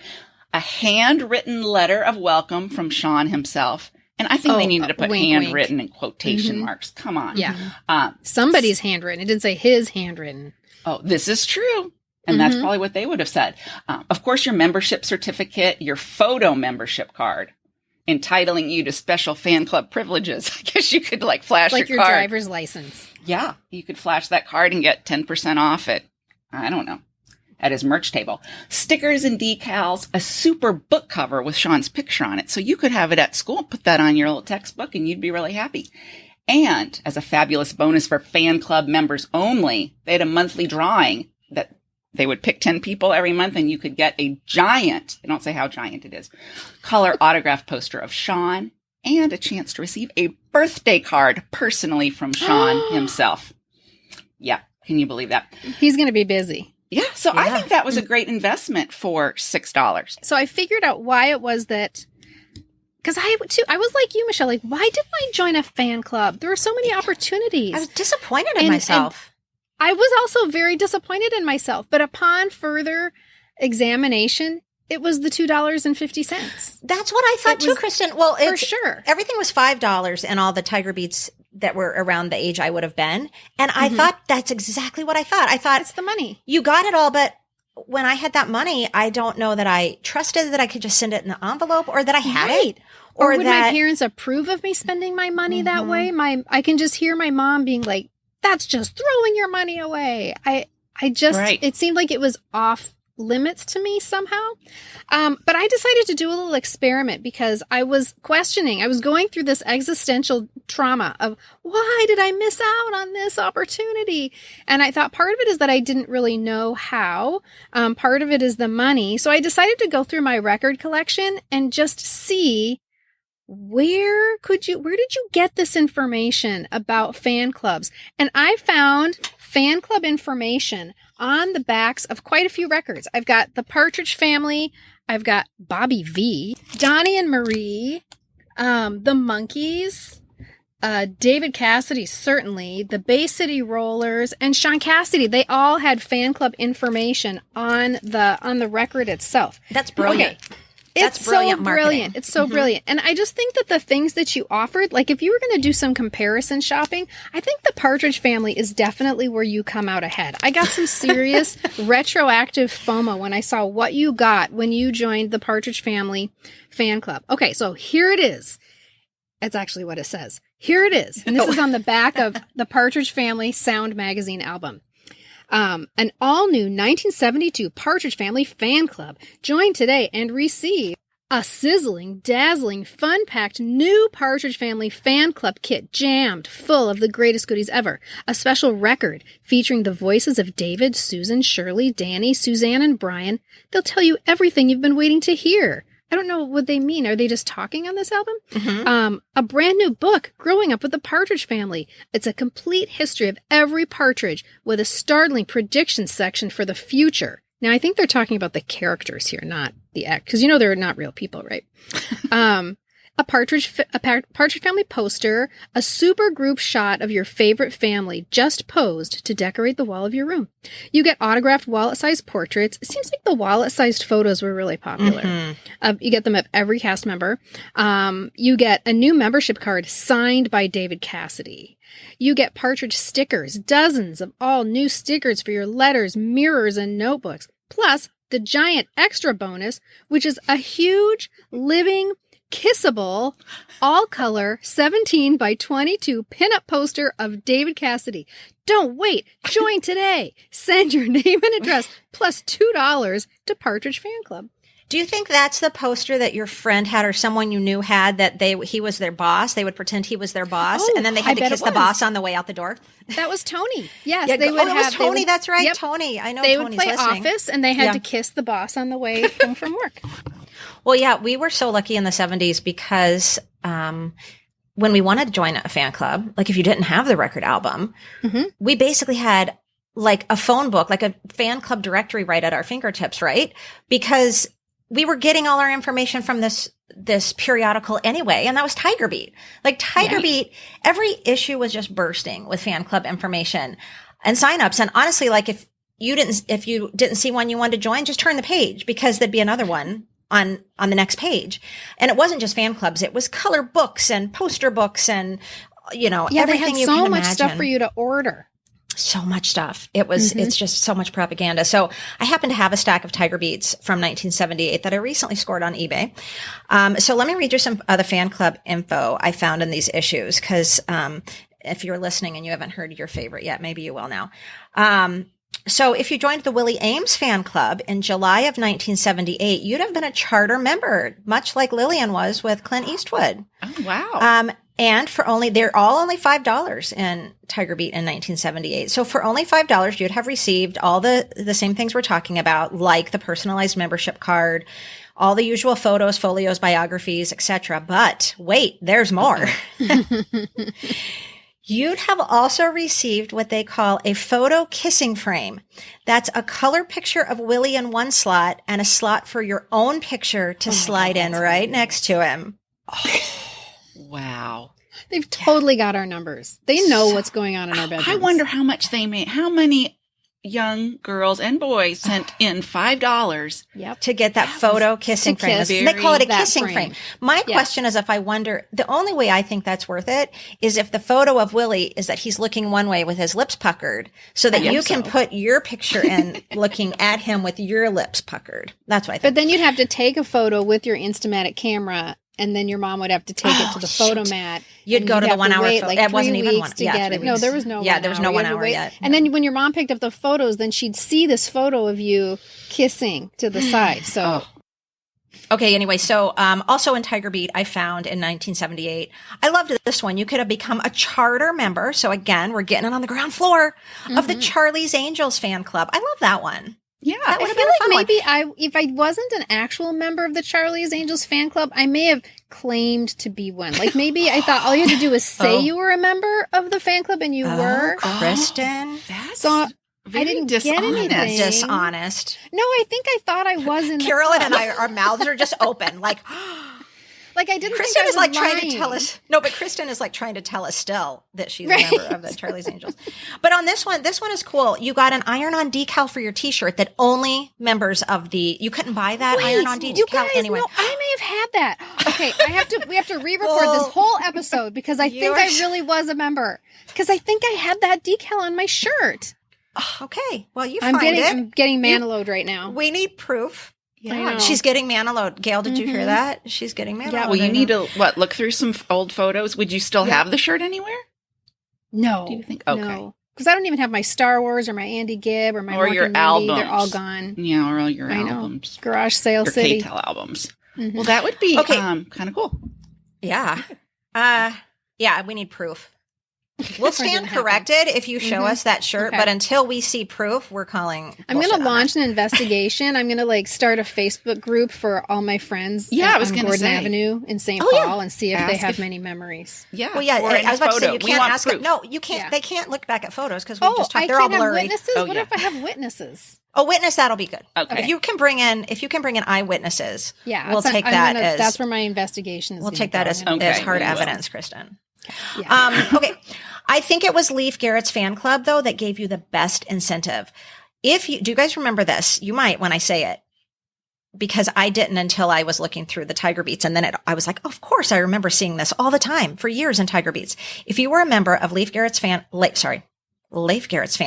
S2: A handwritten letter of welcome from Sean himself. And I think they needed to put handwritten in quotation marks. Come on.
S1: Yeah. Somebody's handwritten. It didn't say his handwritten.
S2: Oh, this is true. And that's probably what they would have said. Of course, your membership certificate, your photo membership card, entitling you to special fan club privileges. I guess you could like flash
S1: like
S2: your card.
S1: Driver's license.
S2: Yeah. You could flash that card and get 10% off at, I don't know, at his merch table. Stickers and decals, a super book cover with Sean's picture on it. So you could have it at school, put that on your little textbook, and you'd be really happy. And as a fabulous bonus for fan club members only, they had a monthly drawing that they would pick 10 people every month, and you could get a giant, they don't say how giant it is, color autograph poster of Sean and a chance to receive a birthday card personally from Sean himself. Yeah. Can you believe that?
S1: He's going to be busy.
S2: Yeah. So I think that was a great investment for $6.
S1: So I figured out why it was that, because I was like you, Michelle, like, why didn't I join a fan club? There were so many opportunities.
S3: I was disappointed in myself.
S1: I was also very disappointed in myself. But upon further examination, it was the $2.50.
S3: That's what I thought too, Kristen. Well,
S1: for sure.
S3: Everything was $5 in all the Tiger Beats that were around the age I would have been. And I thought that's exactly what I thought. I thought,
S1: it's the money.
S3: You got it all, but when I had that money, I don't know that I trusted that I could just send it in the envelope or that I had it.
S1: Or would my parents approve of me spending my money that way? I can just hear my mom being like, that's just throwing your money away. It seemed like it was off limits to me somehow. But I decided to do a little experiment because I was questioning. I was going through this existential trauma of why did I miss out on this opportunity? And I thought part of it is that I didn't really know how. Part of it is the money. So I decided to go through my record collection and just see where did you get this information about fan clubs? And I found fan club information on the backs of quite a few records. I've got the Partridge Family. I've got Bobby V, Donnie and Marie, the Monkees, David Cassidy, certainly, the Bay City Rollers, and Sean Cassidy. They all had fan club information on the record itself.
S3: That's brilliant.
S1: Okay. It's so brilliant. It's so brilliant. And I just think that the things that you offered, like if you were going to do some comparison shopping, I think the Partridge Family is definitely where you come out ahead. I got some serious retroactive FOMO when I saw what you got when you joined the Partridge Family fan club. Okay, so here it is. It's actually what it says. Here it is. And this is on the back of the Partridge Family Sound Magazine album. An all-new 1972 Partridge Family fan club. Join today and receive a sizzling, dazzling, fun-packed new Partridge Family fan club kit jammed full of the greatest goodies ever. A special record featuring the voices of David, Susan, Shirley, Danny, Suzanne, and Brian. They'll tell you everything you've been waiting to hear. I don't know what they mean. Are they just talking on this album? Mm-hmm. A brand new book, Growing Up with the Partridge Family. It's a complete history of every partridge with a startling prediction section for the future. Now, I think they're talking about the characters here, not the act, because they're not real people, right? A Partridge Family poster, a super group shot of your favorite family just posed to decorate the wall of your room. You get autographed wallet-sized portraits. It seems like the wallet-sized photos were really popular. Mm-hmm. You get them of every cast member. You get a new membership card signed by David Cassidy. You get Partridge stickers, dozens of all new stickers for your letters, mirrors, and notebooks. Plus, the giant extra bonus, which is a huge, living, kissable, all-color 17 by 22 pinup poster of David Cassidy. Don't wait. Join today. Send your name and address plus $2 to Partridge Fan Club.
S3: Do you think that's the poster that your friend had or someone you knew had, that he was their boss? They would pretend he was their boss, and then they had to kiss the boss on the way out the door?
S1: That was Tony. Yes.
S3: Yeah, it was Tony. That's right, yep. Tony. I know Tony's listening.
S1: They would play Office, and they had to kiss the boss on the way home from work.
S3: Well, yeah, we were so lucky in the 70s because when we wanted to join a fan club, like if you didn't have the record album, mm-hmm. we basically had like a phone book, like a fan club directory right at our fingertips, right? Because we were getting all our information from this periodical anyway, and that was Tiger Beat. Like Tiger Beat, every issue was just bursting with fan club information and signups. And honestly, like if you didn't see one you wanted to join, just turn the page because there'd be another one on the next page. And it wasn't just fan clubs; it was color books and poster books and everything you can imagine.
S1: They had so much stuff for you to order.
S3: So much stuff. It's just so much propaganda. So I happen to have a stack of Tiger Beats from 1978 that I recently scored on eBay. So let me read you some of the fan club info I found in these issues. Cause, if you're listening and you haven't heard your favorite yet, maybe you will now. So if you joined the Willie Ames fan club in July of 1978, you'd have been a charter member, much like Lillian was with Clint Eastwood.
S2: Oh, wow.
S3: And they're all only $5 in Tiger Beat in 1978. So for only $5, you'd have received all the same things we're talking about, like the personalized membership card, all the usual photos, folios, biographies, etc. But wait, there's more. You'd have also received what they call a photo kissing frame. That's a color picture of Willie in one slot and a slot for your own picture to slide in right next to him.
S2: Oh. Wow.
S1: They've totally got our numbers. They know what's going on in our bedrooms.
S2: I wonder how much they made. How many young girls and boys sent in $5
S3: to get that photo kissing frame. They call it a kissing frame. My question is, if I wonder, the only way I think that's worth it is if the photo of Willie is that he's looking one way with his lips puckered so that you can put your picture in looking at him with your lips puckered. That's what I think.
S1: But then you'd have to take a photo with your Instamatic camera, and then your mom would have to take it to the photomat.
S3: You'd go to the 1 hour.
S1: It wasn't even one. No, there was no.
S3: There was no 1 hour yet.
S1: And then when your mom picked up the photos, then she'd see this photo of you kissing to the side. So.
S3: Okay. Anyway, so also in Tiger Beat, I found in 1978, I loved this one. You could have become a charter member. So again, we're getting it on the ground floor of the Charlie's Angels fan club. I love that one.
S1: Yeah,
S3: that would
S1: I
S3: have
S1: feel
S3: been a fun
S1: like maybe
S3: one.
S1: if I wasn't an actual member of the Charlie's Angels fan club, I may have claimed to be one. Like maybe I thought all you had to do was say you were a member of the fan club, and you were.
S3: Kristen,
S1: so I didn't get anything.
S3: Dishonest.
S1: No, I think I thought I wasn't.
S3: Carolyn and I, our mouths are just open, like.
S1: Like I didn't.
S3: Kristen
S1: think I
S3: is like
S1: lying.
S3: trying to tell us. No, but Kristen is like trying to tell us still that she's a member of the Charlie's Angels. But on this one is cool. You got an iron-on decal for your T-shirt that only members of the. You couldn't buy that iron-on decal
S1: you guys,
S3: anywhere.
S1: No, I may have had that. Okay, we have to re-record this whole episode because I think I really was a member because I think I had that decal on my shirt.
S3: Okay, well I'm
S1: getting Manilowed right now.
S3: We need proof.
S1: I know.
S3: She's getting mana load. Gail, did you hear that? She's getting mana load.
S2: Well, you
S3: right
S2: need
S3: now.
S2: to look through some old photos. Would you still have the shirt anywhere?
S1: No.
S2: Do you think? Okay.
S1: No. Because I don't even have my Star Wars or my Andy Gibb or my
S2: Or
S1: Mork
S2: your
S1: and Mindy.
S2: albums.
S1: They're all gone.
S2: Yeah, or all your
S1: I know.
S2: albums.
S1: Garage Sale
S2: Your
S1: City.
S2: K-Tel albums. Well, that would be kind of cool.
S3: Yeah. Yeah, we need proof. We'll stand
S1: didn't happen.
S3: corrected if you show us that shirt,
S1: Okay.
S3: but until we see proof, we're calling.
S1: I'm going
S3: bullshit
S1: to
S3: on
S1: launch
S3: that.
S1: an investigation. I'm going to like start a Facebook group for all my friends
S2: Yeah, I was
S1: on
S2: gonna
S1: Gordon
S2: say.
S1: Avenue in St.
S3: Oh, yeah.
S1: Paul and see if they
S2: Ask
S1: have
S2: if-
S1: many memories.
S2: Yeah.
S3: Well, yeah,
S2: Or
S3: I
S2: in a
S3: was about to say
S2: photo.
S3: you
S2: We
S3: can't
S2: want
S3: ask.
S2: proof.
S3: No, you can't.
S1: Yeah.
S3: They can't look back at photos because we
S1: Oh,
S3: just talked.
S1: I
S3: They're all
S1: can't have
S3: blurry.
S1: witnesses?
S2: Oh,
S1: What
S2: yeah.
S1: if I have witnesses?
S3: A witness, that'll be good.
S2: Okay.
S3: If you can bring in eyewitnesses,
S1: Yeah.
S3: we'll take that as
S1: that's where my investigation is.
S3: we'll
S1: gonna
S3: take that
S1: go.
S3: as,
S1: I'm gonna
S3: as
S2: Okay,
S3: hard
S2: we will.
S3: evidence, Kristen.
S1: Yeah.
S3: Okay. I think it was Leif Garrett's fan club, though, that gave you the best incentive. Do you guys remember this? You might when I say it, because I didn't until I was looking through the Tiger Beats. And then I was like, of course, I remember seeing this all the time for years in Tiger Beats. If you were a member of Leif Garrett's fan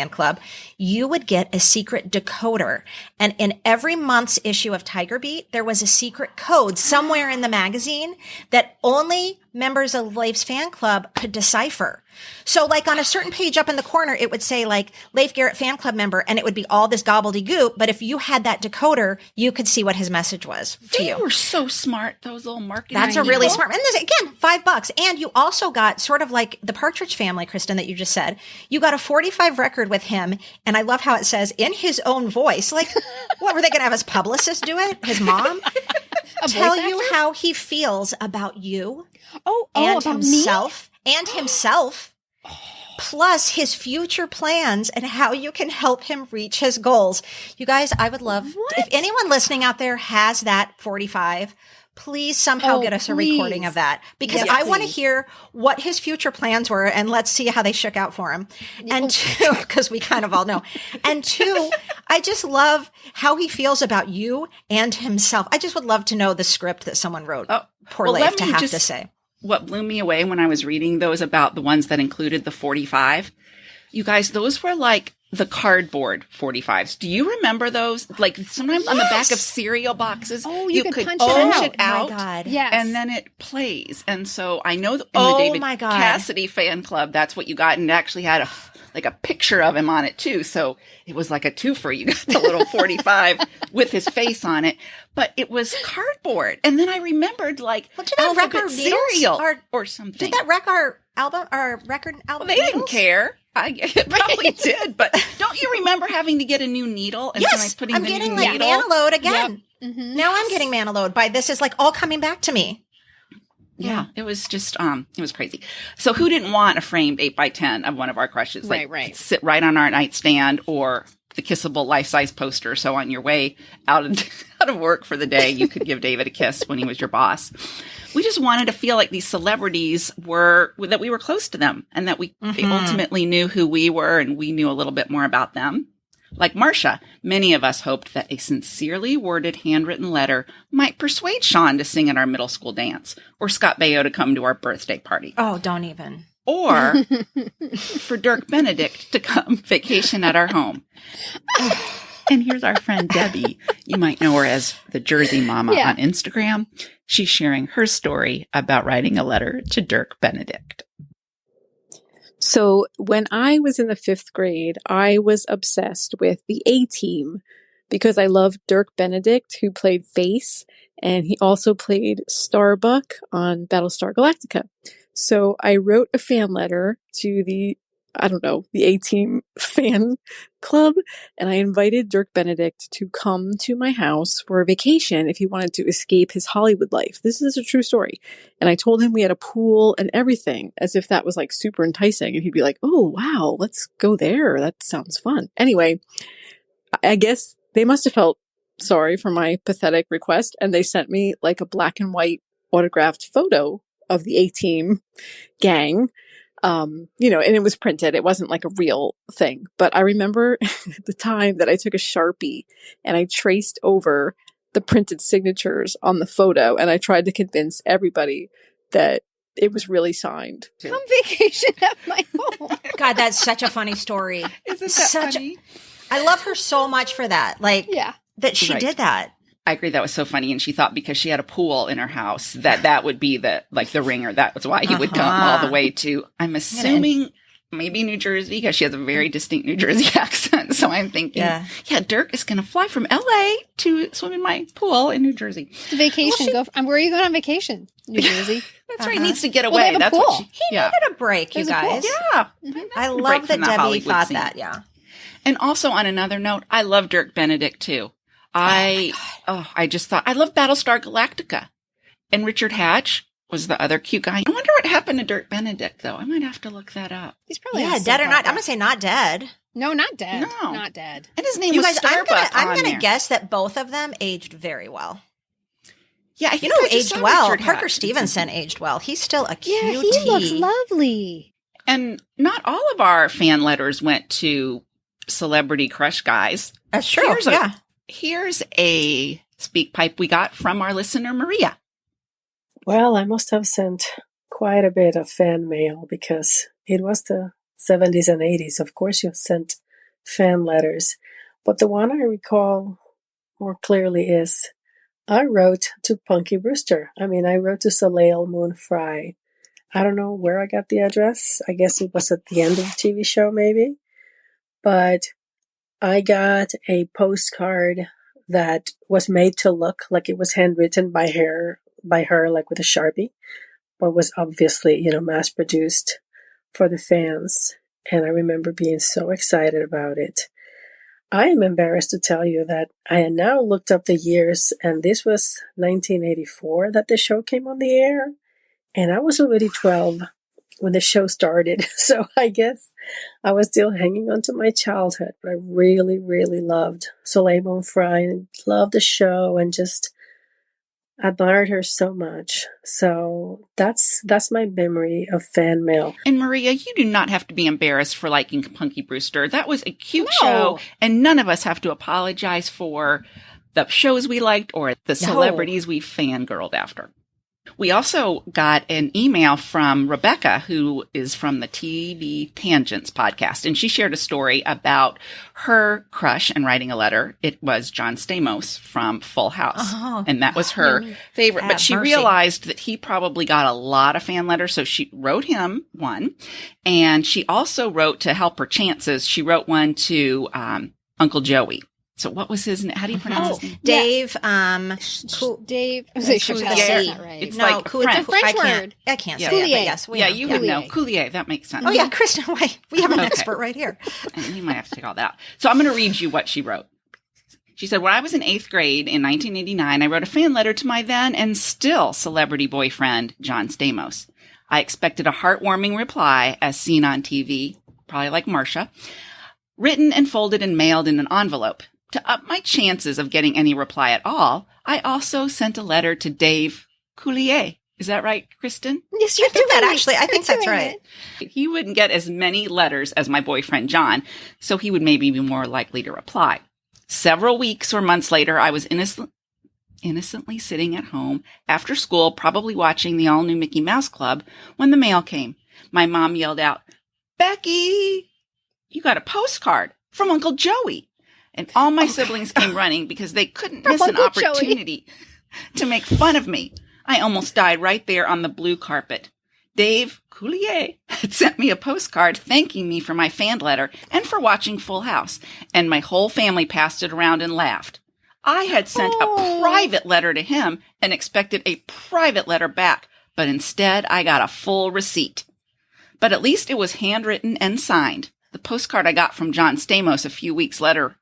S3: club, you would get a secret decoder. And in every month's issue of Tiger Beat, there was a secret code somewhere in the magazine that only members of Leif's fan club could decipher. So like on a certain page up in the corner, it would say like Leif Garrett fan club member, and it would be all this gobbledygook. But if you had that decoder, you could see what his message was to
S2: They
S3: you.
S2: were so smart, those little marketing
S3: That's a really
S2: people.
S3: smart. And this, again, $5. And you also got sort of like the Partridge Family, Kristen, that you just said. You got a 45 record with him. And I love how it says in his own voice. Like, what were they going to have his publicist do it? His mom? Tell you how he feels about you and
S1: about
S3: himself and himself. Plus his future plans and how you can help him reach his goals. You guys, I would love, if anyone listening out there has that 45, please somehow get us a recording of that, because
S1: Yes,
S3: I want to
S1: please.
S3: hear what his future plans were, and let's see how they shook out for him. And two, because we kind of all know. And two, I just love how he feels about you and himself. I just would love to know the script that someone wrote. Poor
S2: well,
S3: Leif
S2: let
S3: to
S2: me
S3: have
S2: just-
S3: to say.
S2: What blew me away when I was reading those about the ones that included the 45, you guys, those were like the cardboard 45s. Do you remember those? Like sometimes on the back of cereal boxes,
S1: Oh, you could punch
S2: it
S1: it out.
S2: out.
S3: My God.
S1: Yes.
S2: And then it plays. And so I know that in
S3: Oh,
S2: the David
S3: my God.
S2: Cassidy fan club, that's what you got. And it actually had a picture of him on it too. So it was like a twofer. You got the little 45 with his face on it, but it was cardboard. And then I remembered like
S3: Well, did that wreck
S2: alphabet
S3: our needles?
S2: cereal or something.
S3: Did that wreck our record album?
S2: Well, they didn't
S3: needles?
S2: care. It probably did, but don't you remember having to get a new needle and sometimes
S3: Yes,
S2: putting
S3: I'm
S2: the
S3: getting
S2: new
S3: like
S2: needle?
S3: mana load again.
S1: Mhm.
S3: Now I'm getting mana load by this is like all coming back to me.
S2: Yeah, it was just it was crazy. So who didn't want a framed 8x10 of one of our crushes? Like,
S1: Right.
S2: sit right on our nightstand, or the kissable life-size poster. So on your way out of work for the day, you could give David a kiss when he was your boss. We just wanted to feel like these celebrities that we were close to them, and that they ultimately knew who we were, and we knew a little bit more about them. Like Marcia, many of us hoped that a sincerely worded handwritten letter might persuade Sean to sing at our middle school dance, or Scott Baio to come to our birthday party,
S3: Oh, don't even.
S2: or for Dirk Benedict to come vacation at our home. And here's our friend Debbie. You might know her as the Jersey Mama on Instagram. She's sharing her story about writing a letter to Dirk Benedict.
S6: So when I was in the 5th grade, I was obsessed with the A-Team because I loved Dirk Benedict, who played Face, and he also played Starbuck on Battlestar Galactica. So I wrote a fan letter to the A-Team fan club, and I invited Dirk Benedict to come to my house for a vacation if he wanted to escape his Hollywood life. This is a true story. And I told him we had a pool and everything, as if that was like super enticing. And he'd be like, oh, wow, let's go there. That sounds fun. Anyway, I guess they must have felt sorry for my pathetic request, and they sent me like a black and white autographed photo of the A-Team gang. And it was printed. It wasn't like a real thing. But I remember the time that I took a Sharpie and I traced over the printed signatures on the photo, and I tried to convince everybody that it was really signed.
S1: Come vacation at my home.
S3: God, that's such a funny story.
S2: Isn't that
S3: Such
S2: funny?
S3: I love her so much for that. Like
S1: Yeah.
S3: that she
S2: Right.
S3: did that.
S2: I agree. That was so funny. And she thought because she had a pool in her house that would be the ringer. That was why he would come all the way to, I'm assuming maybe New Jersey, because she has a very distinct New Jersey accent. So I'm thinking, yeah Dirk is going to fly from LA to swim in my pool in New Jersey.
S1: The vacation. Where are you going on vacation? New Jersey.
S2: That's right. He needs to get away.
S1: Well,
S2: that's
S1: pool.
S2: what
S3: he needed a break, you guys.
S2: Yeah.
S3: I love that Debbie thought that. Yeah.
S2: And also on another note, I love Dirk Benedict too. I just thought, I love Battlestar Galactica. And Richard Hatch was the other cute guy. I wonder what happened to Dirk Benedict, though. I might have to look that up.
S1: He's probably
S3: dead or not. I'm going to say not dead.
S1: No, not dead.
S2: No.
S1: Not dead.
S2: And his name was Starbuck.
S3: I'm going to guess that both of them aged very well.
S2: Yeah, I think
S3: who aged well?
S2: Richard
S3: Parker
S2: Hatch.
S3: Stevenson aged well. He's still a cutie.
S1: Yeah, he looks lovely.
S2: And not all of our fan letters went to celebrity crush guys.
S3: That's true.
S2: Here's a speak pipe we got from our listener, Maria.
S7: Well, I must have sent quite a bit of fan mail because it was the 70s and 80s. Of course, you sent fan letters. But the one I recall more clearly is I wrote to Punky Brewster. I wrote to Soleil Moon Frye. I don't know where I got the address. I guess it was at the end of the TV show, maybe. But I got a postcard that was made to look like it was handwritten by her, like with a Sharpie, but was obviously, mass produced for the fans. And I remember being so excited about it. I am embarrassed to tell you that I had now looked up the years, and this was 1984 that the show came on the air. And I was already 12 when the show started. So I guess I was still hanging on to my childhood, but I really, really loved Soleil Moon Frye and loved the show and just admired her so much. So that's my memory of fan mail.
S2: And Maria, you do not have to be embarrassed for liking Punky Brewster. That was a cute show, and none of us have to apologize for the shows we liked or the celebrities we fangirled after. We also got an email from Rebecca, who is from the TV Tangents podcast, and she shared a story about her crush and writing a letter. It was John Stamos from Full House, and that was her favorite. But she realized that he probably got a lot of fan letters, so she wrote him one, and she also wrote, to help her chances, she wrote one to Uncle Joey. So what was his name? How do you pronounce his name?
S3: Dave.
S1: Dave.
S3: It's
S2: It's like
S1: French. It's a French word.
S3: I can't say it, but yes.
S2: You would know. Coulier. That makes sense.
S3: Oh, yeah, Kristen, we have an expert right here.
S2: And you might have to take all that out. So I'm going to read you what she wrote. She said, when I was in 8th grade in 1989, I wrote a fan letter to my then and still celebrity boyfriend, John Stamos. I expected a heartwarming reply as seen on TV, probably like Marcia, written and folded and mailed in an envelope. To up my chances of getting any reply at all, I also sent a letter to Dave Coulier. Is that right, Kristen?
S1: Yes, you're
S3: doing that, actually. I think that's right.
S2: He wouldn't get as many letters as my boyfriend, John, so he would maybe be more likely to reply. Several weeks or months later, I was innocently sitting at home after school, probably watching the all-new Mickey Mouse Club, when the mail came. My mom yelled out, "Becky, you got a postcard from Uncle Joey." And all my siblings came running because they couldn't miss an opportunity to make fun of me. I almost died right there on the blue carpet. Dave Coulier had sent me a postcard thanking me for my fan letter and for watching Full House, and my whole family passed it around and laughed. I had sent a private letter to him and expected a private letter back, but instead I got a full receipt. But at least it was handwritten and signed. The postcard I got from John Stamos a few weeks later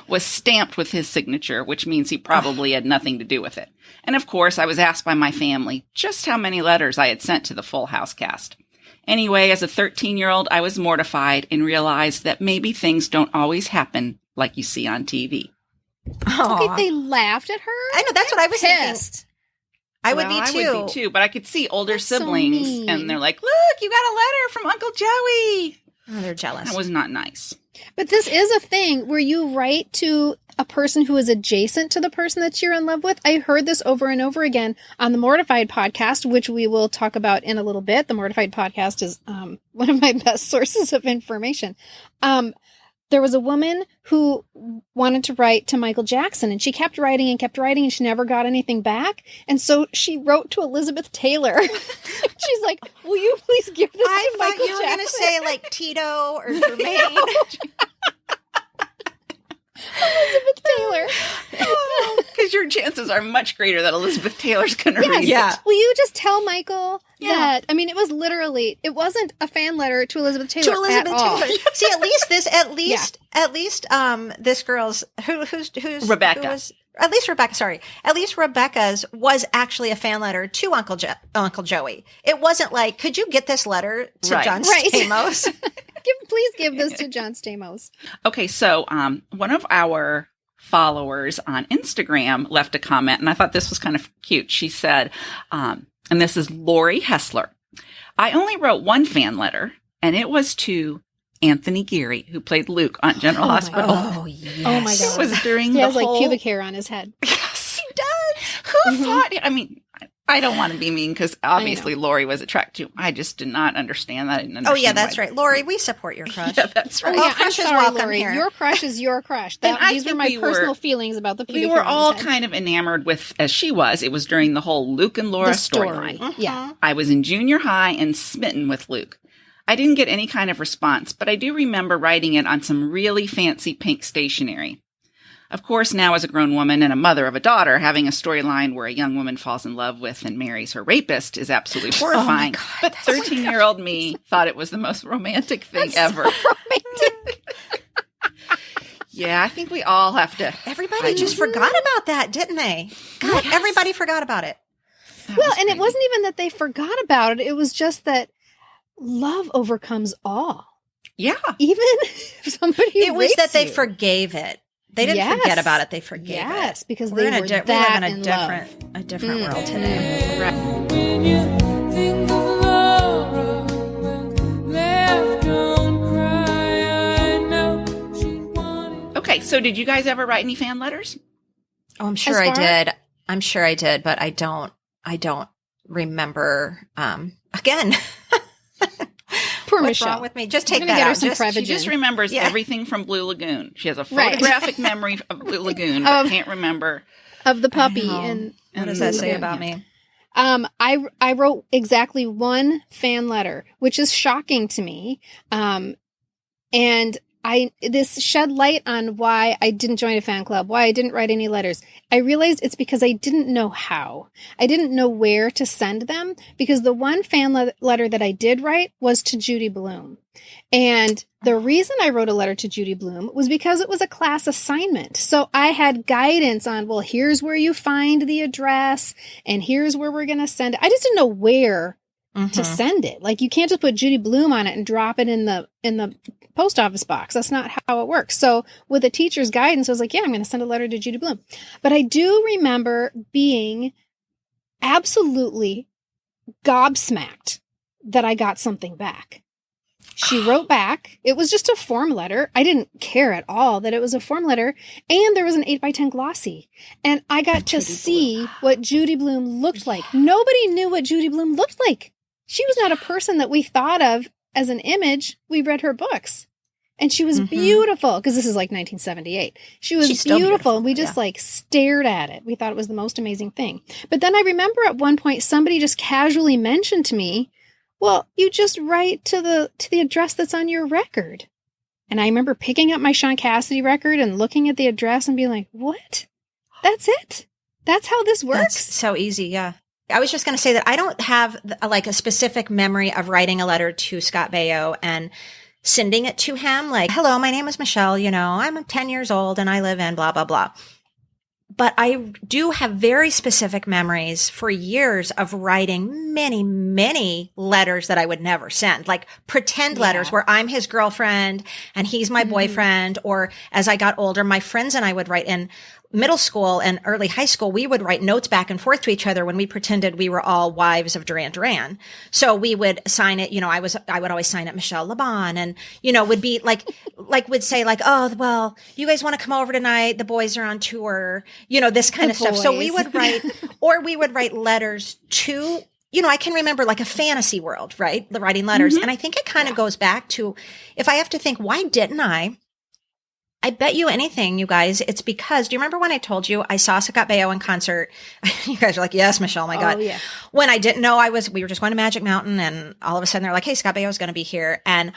S2: was stamped with his signature, which means he probably had nothing to do with it. And of course, I was asked by my family just how many letters I had sent to the Full House cast. Anyway, as a 13-year-old, I was mortified and realized that maybe things don't always happen like you see on TV.
S1: Okay, they laughed at her?
S3: I know, that's what I was
S1: pissed.
S3: thinking. I would be too,
S2: but I could see older siblings,
S1: so
S2: and they're like, "Look, you got a letter from Uncle Joey."
S3: Oh, they're jealous.
S2: That was not nice.
S1: But this is a thing where you write to a person who is adjacent to the person that you're in love with. I heard this over and over again on the Mortified podcast, which we will talk about in a little bit. The Mortified podcast is one of my best sources of information. But there was a woman who wanted to write to Michael Jackson, and she kept writing and she never got anything back. And so she wrote to Elizabeth Taylor. She's like, will you please give this to Michael Jackson? I thought
S3: you were going to say like Tito or Jermaine.
S1: Elizabeth Taylor.
S2: Because your chances are much greater that Elizabeth Taylor's going to read it.
S1: Will you just tell Michael that, I mean, it wasn't a fan letter to Elizabeth Taylor
S3: See, at least this girl's, who's
S2: Rebecca.
S3: At least Rebecca's was actually a fan letter to Uncle Joey. It wasn't like, could you get this letter to John Stamos?
S1: Please give this to John Stamos.
S2: Okay, so one of our followers on Instagram left a comment, and I thought this was kind of cute. She said, and this is Lori Hessler, I only wrote one fan letter, and it was to Anthony Geary, who played Luke on General Hospital.
S1: Oh, yes. Oh, my God.
S2: It was during
S1: he has like pubic hair on his head.
S2: Yes, he does. Who thought? I mean, I don't want to be mean because obviously Lori was attracted to him. I just did not understand that. I didn't understand.
S3: Oh, yeah, that's right. Lori, we support your crush.
S2: Yeah, that's right.
S1: Oh, yeah, crush is welcome here. Your crush is your crush. These were my personal feelings about the pubic hair.
S2: We were all kind of enamored with, as she was. It was during the whole Luke and Laura storyline.
S1: Mm-hmm. Yeah.
S2: I was in junior high and smitten with Luke. I didn't get any kind of response, but I do remember writing it on some really fancy pink stationery. Of course, now as a grown woman and a mother of a daughter, having a storyline where a young woman falls in love with and marries her rapist is absolutely horrifying. Oh but 13-year-old me thought it was the most romantic thing ever.
S1: So romantic.
S2: Yeah, I think we all have to.
S3: Everybody just forgot about that, didn't they? God, everybody forgot about it.
S1: And it wasn't even that they forgot about it. It was just that love overcomes all.
S2: Yeah.
S1: Even if somebody
S3: It was that they forgave it. They didn't forget about it. They forgave it.
S1: Yes, because
S3: we live in
S1: a
S3: different world today. Right.
S5: When you think of Laura, left don't cry, I know she wanted.
S2: Okay, so did you guys ever write any fan letters?
S3: Oh, I'm sure I did. I'm sure I did, but I don't remember. Again.
S1: Poor
S3: What's
S1: Michelle.
S3: wrong with me? Just take that out.
S2: She just remembers everything from Blue Lagoon. She has a photographic memory of Blue Lagoon, but can't remember
S1: of the puppy. And
S3: what does that say about me?
S1: I wrote exactly one fan letter, which is shocking to me. And this shed light on why I didn't join a fan club, why I didn't write any letters. I realized it's because I didn't know how. I didn't know where to send them, because the one fan letter that I did write was to Judy Blume. And the reason I wrote a letter to Judy Blume was because it was a class assignment. So I had guidance on, well, here's where you find the address and here's where we're going to send it. I just didn't know where to send it. Like, you can't just put Judy Blume on it and drop it in the post office box. That's not how it works. So with a teacher's guidance, I was like, yeah, I'm going to send a letter to Judy Blume. But I do remember being absolutely gobsmacked that I got something back. She wrote back. It was just a form letter. I didn't care at all that it was a form letter. And there was an 8x10 glossy. And I got to see what Judy Blume looked like. Nobody knew what Judy Blume looked like. She was not a person that we thought of as an image. We read her books. And she was beautiful, because this is like 1978. She was beautiful. And we just like stared at it. We thought it was the most amazing thing. But then I remember at one point, somebody just casually mentioned to me, well, you just write to the address that's on your record. And I remember picking up my Sean Cassidy record and looking at the address and being like, what? That's it? That's how this works?
S3: That's so easy, yeah. I was just going to say that I don't have like a specific memory of writing a letter to Scott Baio and sending it to him. Like, hello, my name is Michelle. You know, I'm 10 years old and I live in blah, blah, blah. But I do have very specific memories for years of writing many, many letters that I would never send, like pretend letters where I'm his girlfriend and he's my boyfriend. Or as I got older, my friends and I would write in middle school and early high school. We would write notes back and forth to each other when we pretended we were all wives of Duran Duran. So we would sign it. You know, I would always sign it Michelle Laban, and, you know, would be like would say like, oh, well, you guys want to come over tonight? The boys are on tour, you know, this kind of stuff. So we would write, or we would write letters to, you know, I can remember like a fantasy world, right? The writing letters. And I think it kind of goes back to, if I have to think, why didn't I I bet you anything, you guys, it's because, do you remember when I told you I saw Scott Baio in concert? You guys are like, yes, Michelle, my God.
S1: Yeah.
S3: When I didn't know we were just going to Magic Mountain, and all of a sudden they're like, hey, Scott Baio is going to be here. And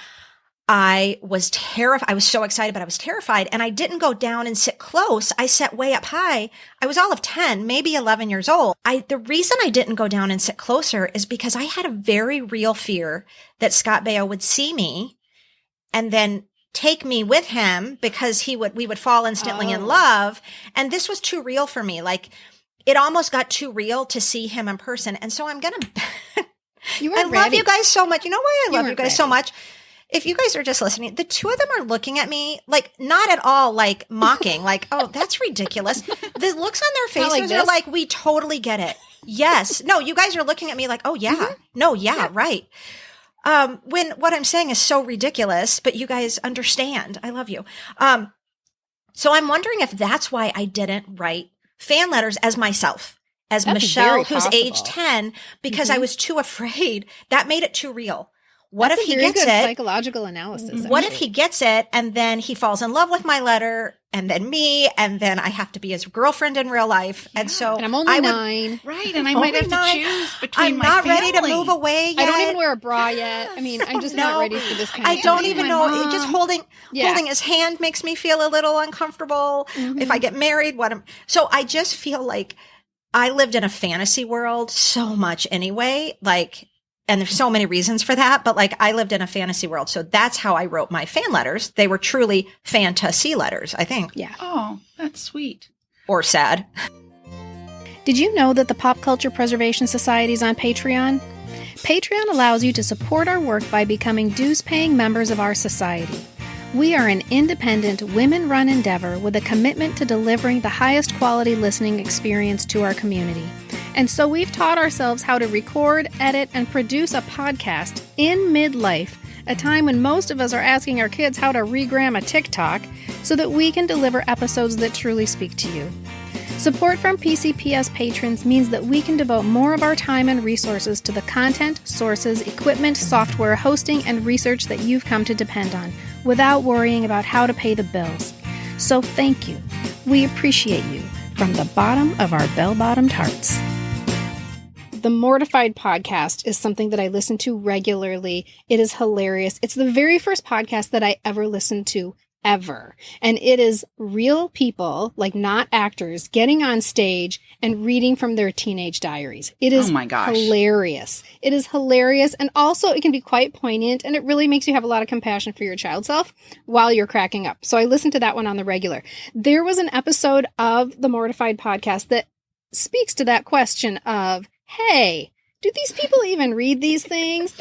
S3: I was terrified. I was so excited, but I was terrified. And I didn't go down and sit close. I sat way up high. I was all of 10, maybe 11 years old. The reason I didn't go down and sit closer is because I had a very real fear that Scott Baio would see me and then take me with him because we would fall instantly in love. And this was too real for me. Like, it almost got too real to see him in person. And so I'm going to, I love you guys so much. You know why I love you guys so much? If you guys are just listening, the two of them are looking at me like not at all like mocking, like, oh, that's ridiculous. The looks on their faces are like, we totally get it. Yes. No, you guys are looking at me like, oh yeah. Mm-hmm. No, yeah, right. When what I'm saying is so ridiculous, but you guys understand. I love you. So I'm wondering if that's why I didn't write fan letters as myself, as that's Michelle, who's age 10, because I was too afraid. That made it too real. What if he gets it?
S1: Psychological analysis.
S3: What if he gets it and then he falls in love with my letter and then me and then I have to be his girlfriend in real life? Yeah. And so
S1: I'm only 9.
S2: Right. And I might have to choose between
S3: I'm not ready to move away yet.
S1: I don't even wear a bra yet. I mean, I'm just not ready for this kind of thing.
S3: I don't even know. Just holding his hand makes me feel a little uncomfortable. Mm-hmm. If I get married, so I just feel like I lived in a fantasy world so much anyway. Like, and there's so many reasons for that, but like I lived in a fantasy world. So that's how I wrote my fan letters. They were truly fantasy letters, I think.
S1: Yeah.
S2: Oh, that's sweet.
S3: Or sad.
S1: Did you know that the Pop Culture Preservation Society is on Patreon? Patreon allows you to support our work by becoming dues-paying members of our society. We are an independent, women-run endeavor with a commitment to delivering the highest quality listening experience to our community. And so we've taught ourselves how to record, edit, and produce a podcast in midlife, a time when most of us are asking our kids how to regram a TikTok, so that we can deliver episodes that truly speak to you. Support from PCPS patrons means that we can devote more of our time and resources to the content, sources, equipment, software, hosting, and research that you've come to depend on, without worrying about how to pay the bills. So thank you. We appreciate you from the bottom of our bell-bottomed hearts. The Mortified podcast is something that I listen to regularly. It is hilarious. It's the very first podcast that I ever listened to, ever. And it is real people, like not actors, getting on stage and reading from their teenage diaries. It is hilarious. It is hilarious. And also it can be quite poignant, and it really makes you have a lot of compassion for your child self while you're cracking up. So I listened to that one on the regular. There was an episode of the Mortified podcast that speaks to that question of, hey, do these people even read these things?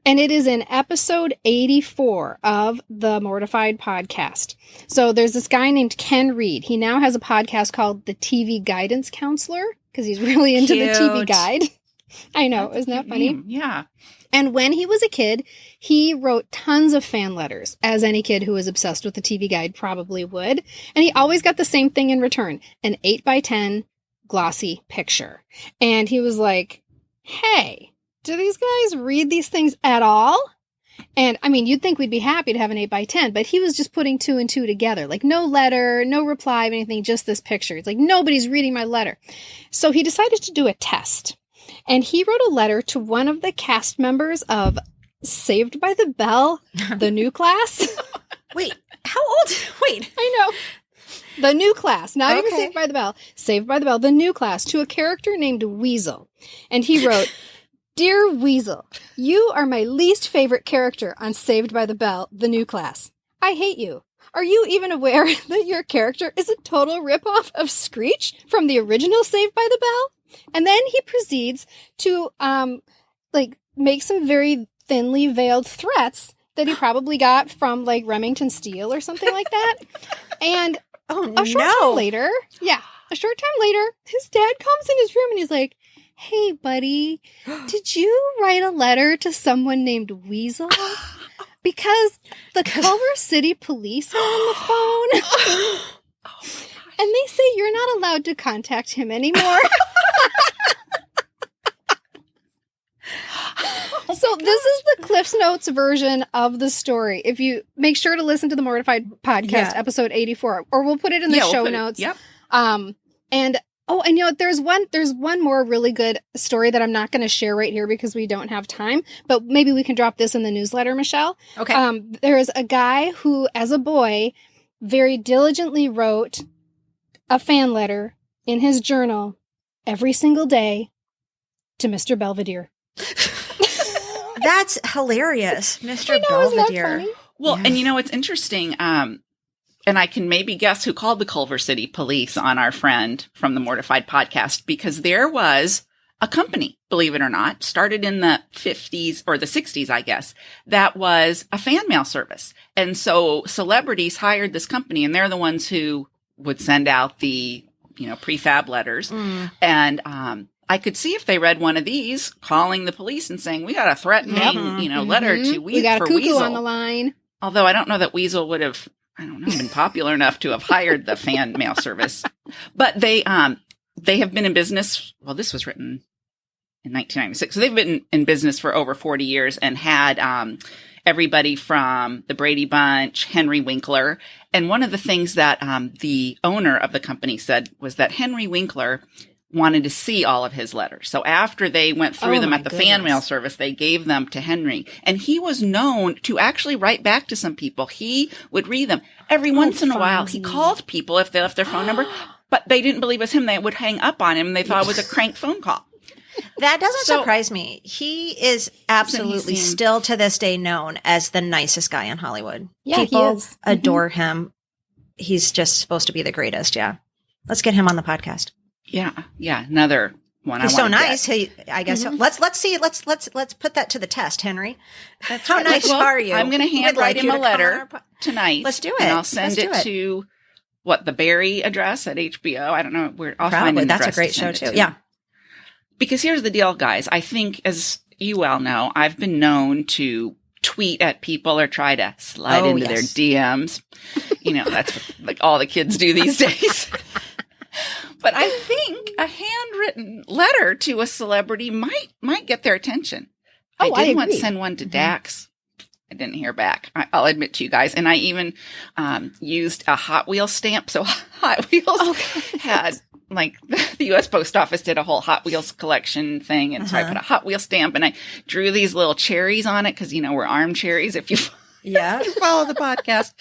S1: And it is in episode 84 of the Mortified podcast. So there's this guy named Ken Reed. He now has a podcast called The TV Guidance Counselor because he's really into the TV Guide. I know. Isn't that funny?
S2: Yeah.
S1: And when he was a kid, he wrote tons of fan letters, as any kid who was obsessed with the TV Guide probably would. And he always got the same thing in return, an 8x10 glossy picture. And he was like, hey, do these guys read these things at all? And I mean, you'd think we'd be happy to have an 8x10, but he was just putting 2 and 2 together. Like no letter, no reply of anything, just this picture. It's like, nobody's reading my letter. So he decided to do a test. And he wrote a letter to one of the cast members of Saved by the Bell, the new class.
S3: Wait, how old? Wait.
S1: I know. The new class, not even Saved by the Bell. Saved by the Bell, the new class, to a character named Weasel. And he wrote, Dear Weasel, you are my least favorite character on Saved by the Bell, the new class. I hate you. Are you even aware that your character is a total ripoff of Screech from the original Saved by the Bell? And then he proceeds to make some very thinly veiled threats that he probably got from like Remington Steele or something like that. And a short time later, his dad comes in his room and he's like, hey, buddy, did you write a letter to someone named Weasel? Because the Culver City police are on the phone. And they say you're not allowed to contact him anymore. So So this is the Cliff's Notes version of the story. If you make sure to listen to the Mortified podcast, episode 84, or we'll put it in the show notes.
S2: Yep.
S1: And there's one more really good story that I'm not going to share right here because we don't have time, but maybe we can drop this in the newsletter, Michelle.
S3: Okay.
S1: There's a guy who, as a boy, very diligently wrote a fan letter in his journal every single day to Mr. Belvedere.
S3: That's hilarious, Mr.
S1: I know,
S3: Belvedere.
S1: isn't that funny?
S2: Well, and it's interesting. And I can maybe guess who called the Culver City Police on our friend from the Mortified podcast, because there was a company, believe it or not, started in the 50s or the 60s, I guess, that was a fan mail service. And so celebrities hired this company, and they're the ones who would send out the, prefab letters. And I could see if they read one of these, calling the police and saying, we got a threatening, letter to
S1: We got a cuckoo
S2: Weasel
S1: on the line.
S2: Although I don't know that Weasel would have, been popular enough to have hired the fan mail service. But they have been in business. Well, this was written in 1996. So they've been in business for over 40 years and had everybody from the Brady Bunch, Henry Winkler. And one of the things that the owner of the company said was that Henry Winkler wanted to see all of his letters. So after they went through them at the fan mail service, they gave them to Henry. And he was known to actually write back to some people. He would read them. Every once in a while, he called people if they left their phone number, but they didn't believe it was him. They would hang up on him. And they thought it was a crank phone call.
S3: That doesn't surprise me. He is absolutely still to this day known as the nicest guy in Hollywood.
S1: Yeah,
S3: people
S1: he is.
S3: adore him. He's just supposed to be the greatest. Yeah. Let's get him on the podcast.
S2: Yeah. Another one.
S3: He's so nice. I guess let's see. Let's put that to the test, Henry. How nice are you?
S2: I'm going to handwrite him a letter tonight.
S3: Let's do it.
S2: And I'll send it to the Barry address at HBO. I don't know. I'll find an
S3: that's a
S2: address
S3: great
S2: to
S3: show
S2: send it
S3: too.
S2: to.
S3: Yeah.
S2: Because here's the deal, guys. I think, as you well know, I've been known to tweet at people or try to slide into their DMs. That's what all the kids do these days. But I think a handwritten letter to a celebrity might get their attention. I did once send one to Dax. I didn't hear back. I'll admit to you guys. And I even used a Hot Wheels stamp. So Hot Wheels had, the U.S. Post Office did a whole Hot Wheels collection thing. And so I put a Hot Wheels stamp and I drew these little cherries on it because, we're arm cherries if you follow the podcast.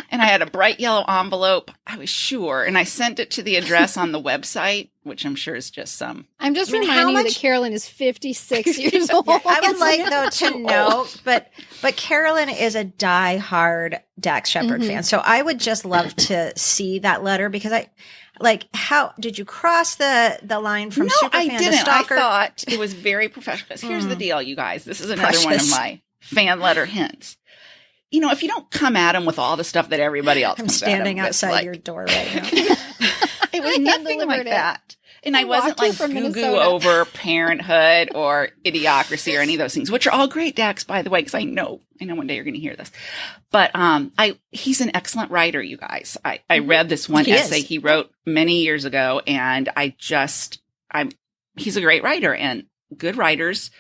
S2: And I had a bright yellow envelope, I was sure. And I sent it to the address on the website, which I'm sure is just some.
S1: I'm just reminding you that Carolyn is 56 years old.
S3: I would like, though, to know, but Carolyn is a diehard Dax Shepard fan. So I would just love to see that letter because how did you cross the line from superfan to stalker? I didn't.
S2: I thought it was very professional. Here's the deal, you guys. This is another one of my fan letter hints. If you don't come at them with all the stuff that everybody else comes at them. I'm
S3: standing outside your door right now.
S2: It was nothing like that. And I wasn't goo-goo over parenthood or idiocracy or any of those things, which are all great, Dax, by the way, because I know one day you're going to hear this. But he's an excellent writer, you guys. I read this one essay he wrote many years ago, and he's a great writer, and good writers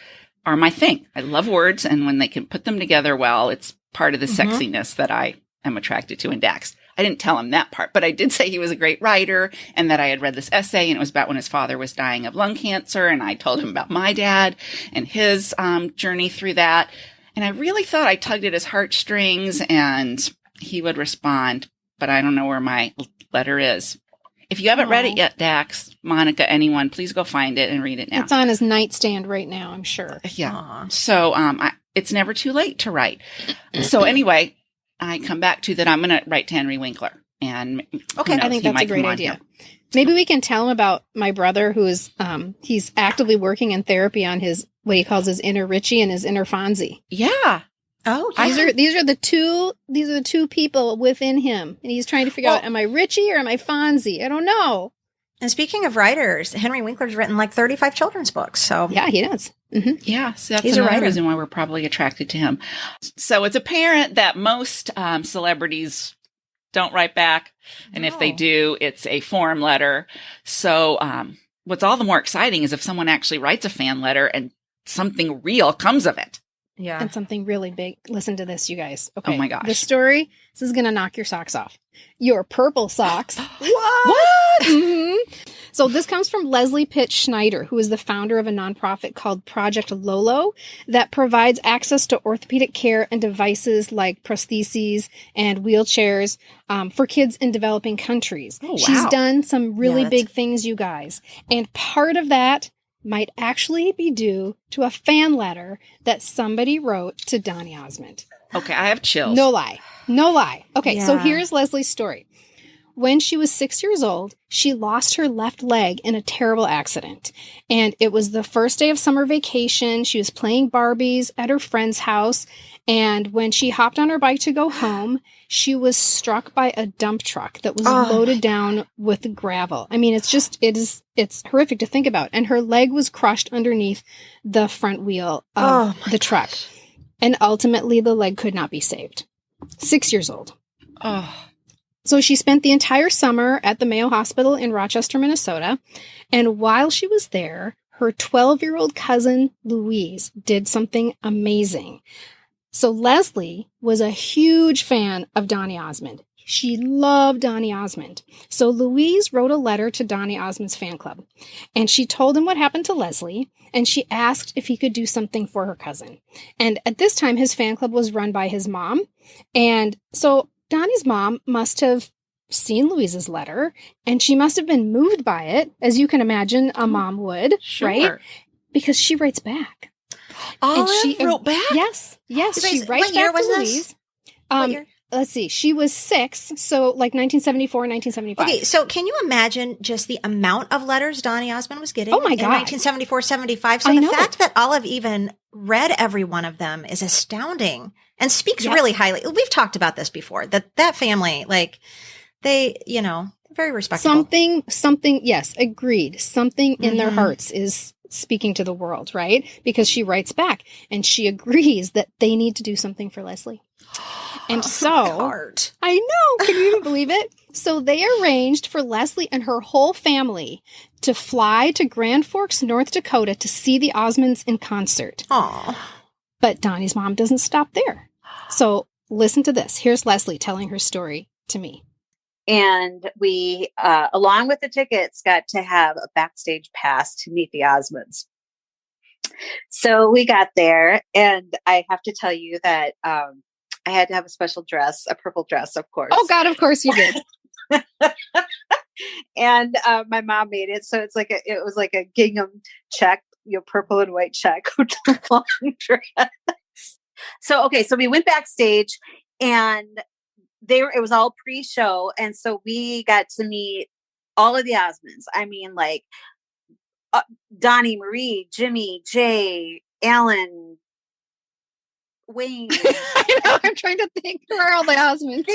S2: are my thing. I love words, and when they can put them together well, it's part of the sexiness that I am attracted to in Dax. I didn't tell him that part, but I did say he was a great writer and that I had read this essay and it was about when his father was dying of lung cancer. And I told him about my dad and his journey through that. And I really thought I tugged at his heartstrings and he would respond, but I don't know where my letter is. If you haven't read it yet, Dax, Monica, anyone, please go find it and read it now.
S1: It's on his nightstand right now, I'm sure.
S2: Yeah. Aww. So it's never too late to write. So anyway, I come back to that I'm going to write to Henry Winkler. And
S1: I think that's a great idea. Maybe we can tell him about my brother who is he's actively working in therapy on his what he calls his inner Richie and his inner Fonzie.
S2: Yeah.
S3: Oh,
S1: these are the two people within him, and he's trying to figure out: am I Richie or am I Fonzie? I don't know.
S3: And speaking of writers, Henry Winkler's written 35 children's books. So
S1: yeah, he does. Mm-hmm.
S2: Yeah, so that's another reason why we're probably attracted to him. So it's apparent that most celebrities don't write back, and if they do, it's a form letter. So what's all the more exciting is if someone actually writes a fan letter and something real comes of it.
S3: Yeah.
S1: And something really big. Listen to this, you guys. Okay.
S2: Oh my gosh.
S1: This story, this is going to knock your socks off. Your purple socks.
S2: What?
S1: Mhm. So this comes from Leslie Pitt Schneider, who is the founder of a nonprofit called Project Lolo that provides access to orthopedic care and devices like prostheses and wheelchairs for kids in developing countries.
S2: Oh, wow.
S1: She's done some really
S3: Yeah,
S1: big things, you guys. And part of that might actually be due to a fan letter that somebody wrote to Donny Osmond.
S2: Okay, I have chills.
S1: No lie. No lie. Okay, so
S3: Yeah.
S1: here's Leslie's story. When she was 6 years old, she lost her left leg in a terrible accident. And it was the first day of summer vacation. She was playing Barbies at her friend's house. And when she hopped on her bike to go home, she was struck by a dump truck that was loaded down with gravel. I mean, it's horrific to think about. And her leg was crushed underneath the front wheel of the truck. And ultimately, the leg could not be saved. 6 years old.
S2: Oh.
S1: So she spent the entire summer at the Mayo Hospital in Rochester, Minnesota. And while she was there, her 12-year-old cousin, Louise, did something amazing. So Leslie was a huge fan of Donny Osmond. She loved Donny Osmond. So Louise wrote a letter to Donny Osmond's fan club. And she told him what happened to Leslie. And she asked if he could do something for her cousin. And at this time, his fan club was run by his mom. And so Donny's mom must have seen Louise's letter, and she must have been moved by it, as you can imagine a mom would,
S2: Sure.
S1: right? Because she writes back.
S2: Olive
S1: she
S2: wrote back?
S1: Yes, yes.
S3: You guys,
S1: She writes
S3: what year
S1: back to
S3: was this?
S1: Louise.
S3: What year?
S1: Let's see. She was 6, so like 1974, 1975.
S3: Okay, so can you imagine just the amount of letters Donny Osmond was getting
S1: Oh my
S3: in
S1: God.
S3: 1974, 75? So
S1: I
S3: the
S1: know.
S3: fact that Olive even read every one of them is astounding and speaks
S1: Yep.
S3: really highly. We've talked about this before, that family, like they, very respectable.
S1: Something, yes, agreed. Something in their
S3: Mhm.
S1: hearts is speaking to the world, right? Because she writes back and she agrees that they need to do something for Leslie. And so,
S3: Heart.
S1: I know, can you even believe it? So they arranged for Leslie and her whole family to fly to Grand Forks, North Dakota to see the Osmonds in concert.
S3: Aw.
S1: But Donny's mom doesn't stop there. So listen to this. Here's Leslie telling her story to me.
S8: And we, along with the tickets, got to have a backstage pass to meet the Osmonds. So we got there, and I have to tell you that I had to have a special dress, a purple dress, of course.
S1: Oh, God, of course you did.
S8: And my mom made it, so it was like a gingham check, purple and white check with a long dress. So we went backstage, and it was all pre-show, and so we got to meet all of the Osmonds. I mean, like Donnie, Marie, Jimmy, Jay, Alan, Wayne.
S1: I know. I'm trying to think. Who are all the Osmonds?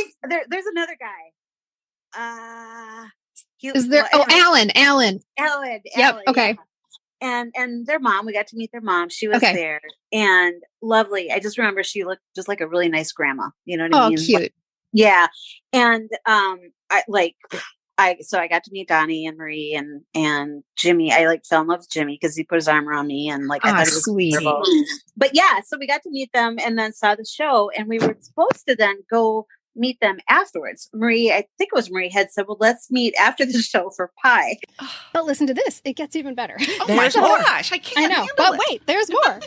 S8: There's another guy.
S1: Is there? Oh, Alan.
S8: Alan.
S1: Yep. Okay.
S8: Yeah. And their mom, we got to meet their mom. She was
S1: Okay.
S8: there and lovely. I just remember she looked just like a really nice grandma. You know what I
S1: Oh,
S8: mean?
S1: cute.
S8: Yeah. And so I got to meet Donnie and Marie and Jimmy. I fell in love with Jimmy because he put his arm around me and I thought it was
S1: sweet.
S8: adorable. But yeah, so we got to meet them and then saw the show, and we were supposed to then go meet them afterwards. Marie, I think it was Marie, had said, well, let's meet after the show for pie.
S1: But listen to this. It gets even better.
S2: Oh my gosh. I can't
S1: I know.
S2: handle
S1: But
S2: it.
S1: wait, there's more.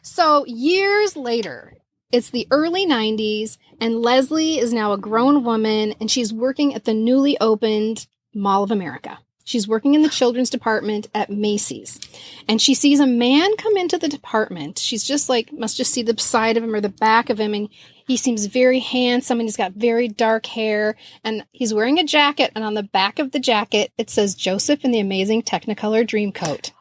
S1: So years later, it's the early 90s, and Leslie is now a grown woman, and she's working at the newly opened Mall of America. She's working in the children's department at Macy's, and she sees a man come into the department. She's just must just see the side of him or the back of him, and he seems very handsome, and he's got very dark hair, and he's wearing a jacket, and on the back of the jacket, it says Joseph in the Amazing Technicolor Dreamcoat.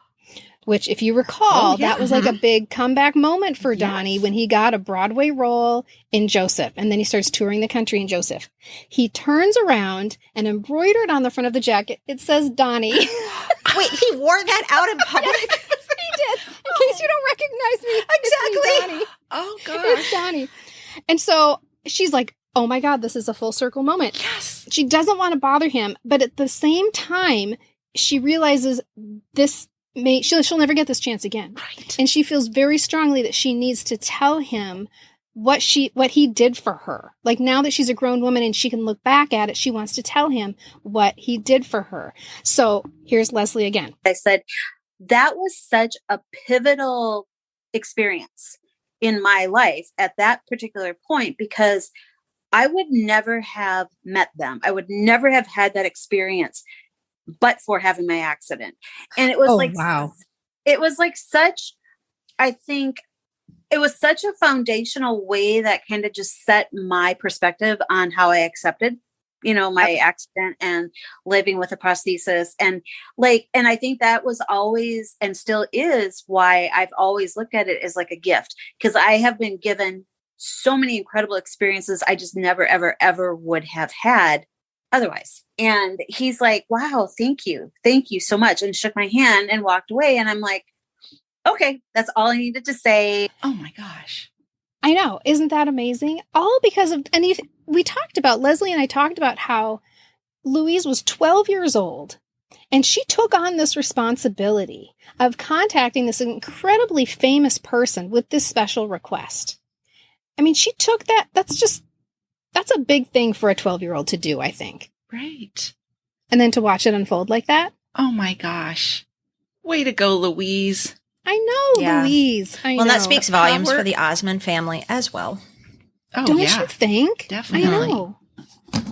S1: Which, if you recall, that was like a big comeback moment for Donnie when he got a Broadway role in Joseph. And then he starts touring the country in Joseph. He turns around and embroidered on the front of the jacket, it says Donnie.
S3: Wait, he wore that out in public?
S1: Yes, he did. In case you don't recognize me.
S3: Exactly.
S1: It's me, Donnie.
S2: Oh, gosh.
S1: It's Donnie. And so she's like, oh my God, this is a full circle moment.
S2: Yes.
S1: She doesn't want to bother him. But at the same time, she realizes this she'll never get this chance again.
S2: Right.
S1: And she feels very strongly that she needs to tell him what he did for her. Like, now that she's a grown woman and she can look back at it, she wants to tell him what he did for her. So here's Leslie again.
S8: I said, that was such a pivotal experience in my life at that particular point, because I would never have met them. I would never have had that experience but for having my accident. And it was
S1: wow.
S8: It was like such, I think it was such a foundational way that kind of just set my perspective on how I accepted, my accident and living with a prosthesis. And I think that was always, and still is, why I've always looked at it as like a gift, because I have been given so many incredible experiences I just never, ever, ever would have had otherwise. And he's like, wow, thank you so much, and shook my hand and walked away. And I'm like, okay, that's all I needed to say.
S2: Oh my gosh.
S1: I know. Isn't that amazing? All because of, and we talked about, Leslie and I talked about how Louise was 12 years old and she took on this responsibility of contacting this incredibly famous person with this special request. I mean, she took that. That's a big thing for a 12-year-old to do, I think.
S2: Right.
S1: And then to watch it unfold like that.
S2: Oh my gosh. Way to go, Louise.
S1: I know,
S3: Yeah.
S1: Louise. I know.
S3: That speaks volumes for the Osmond family as well.
S2: Oh,
S1: Don't
S2: yeah.
S1: you think?
S2: Definitely.
S1: I know.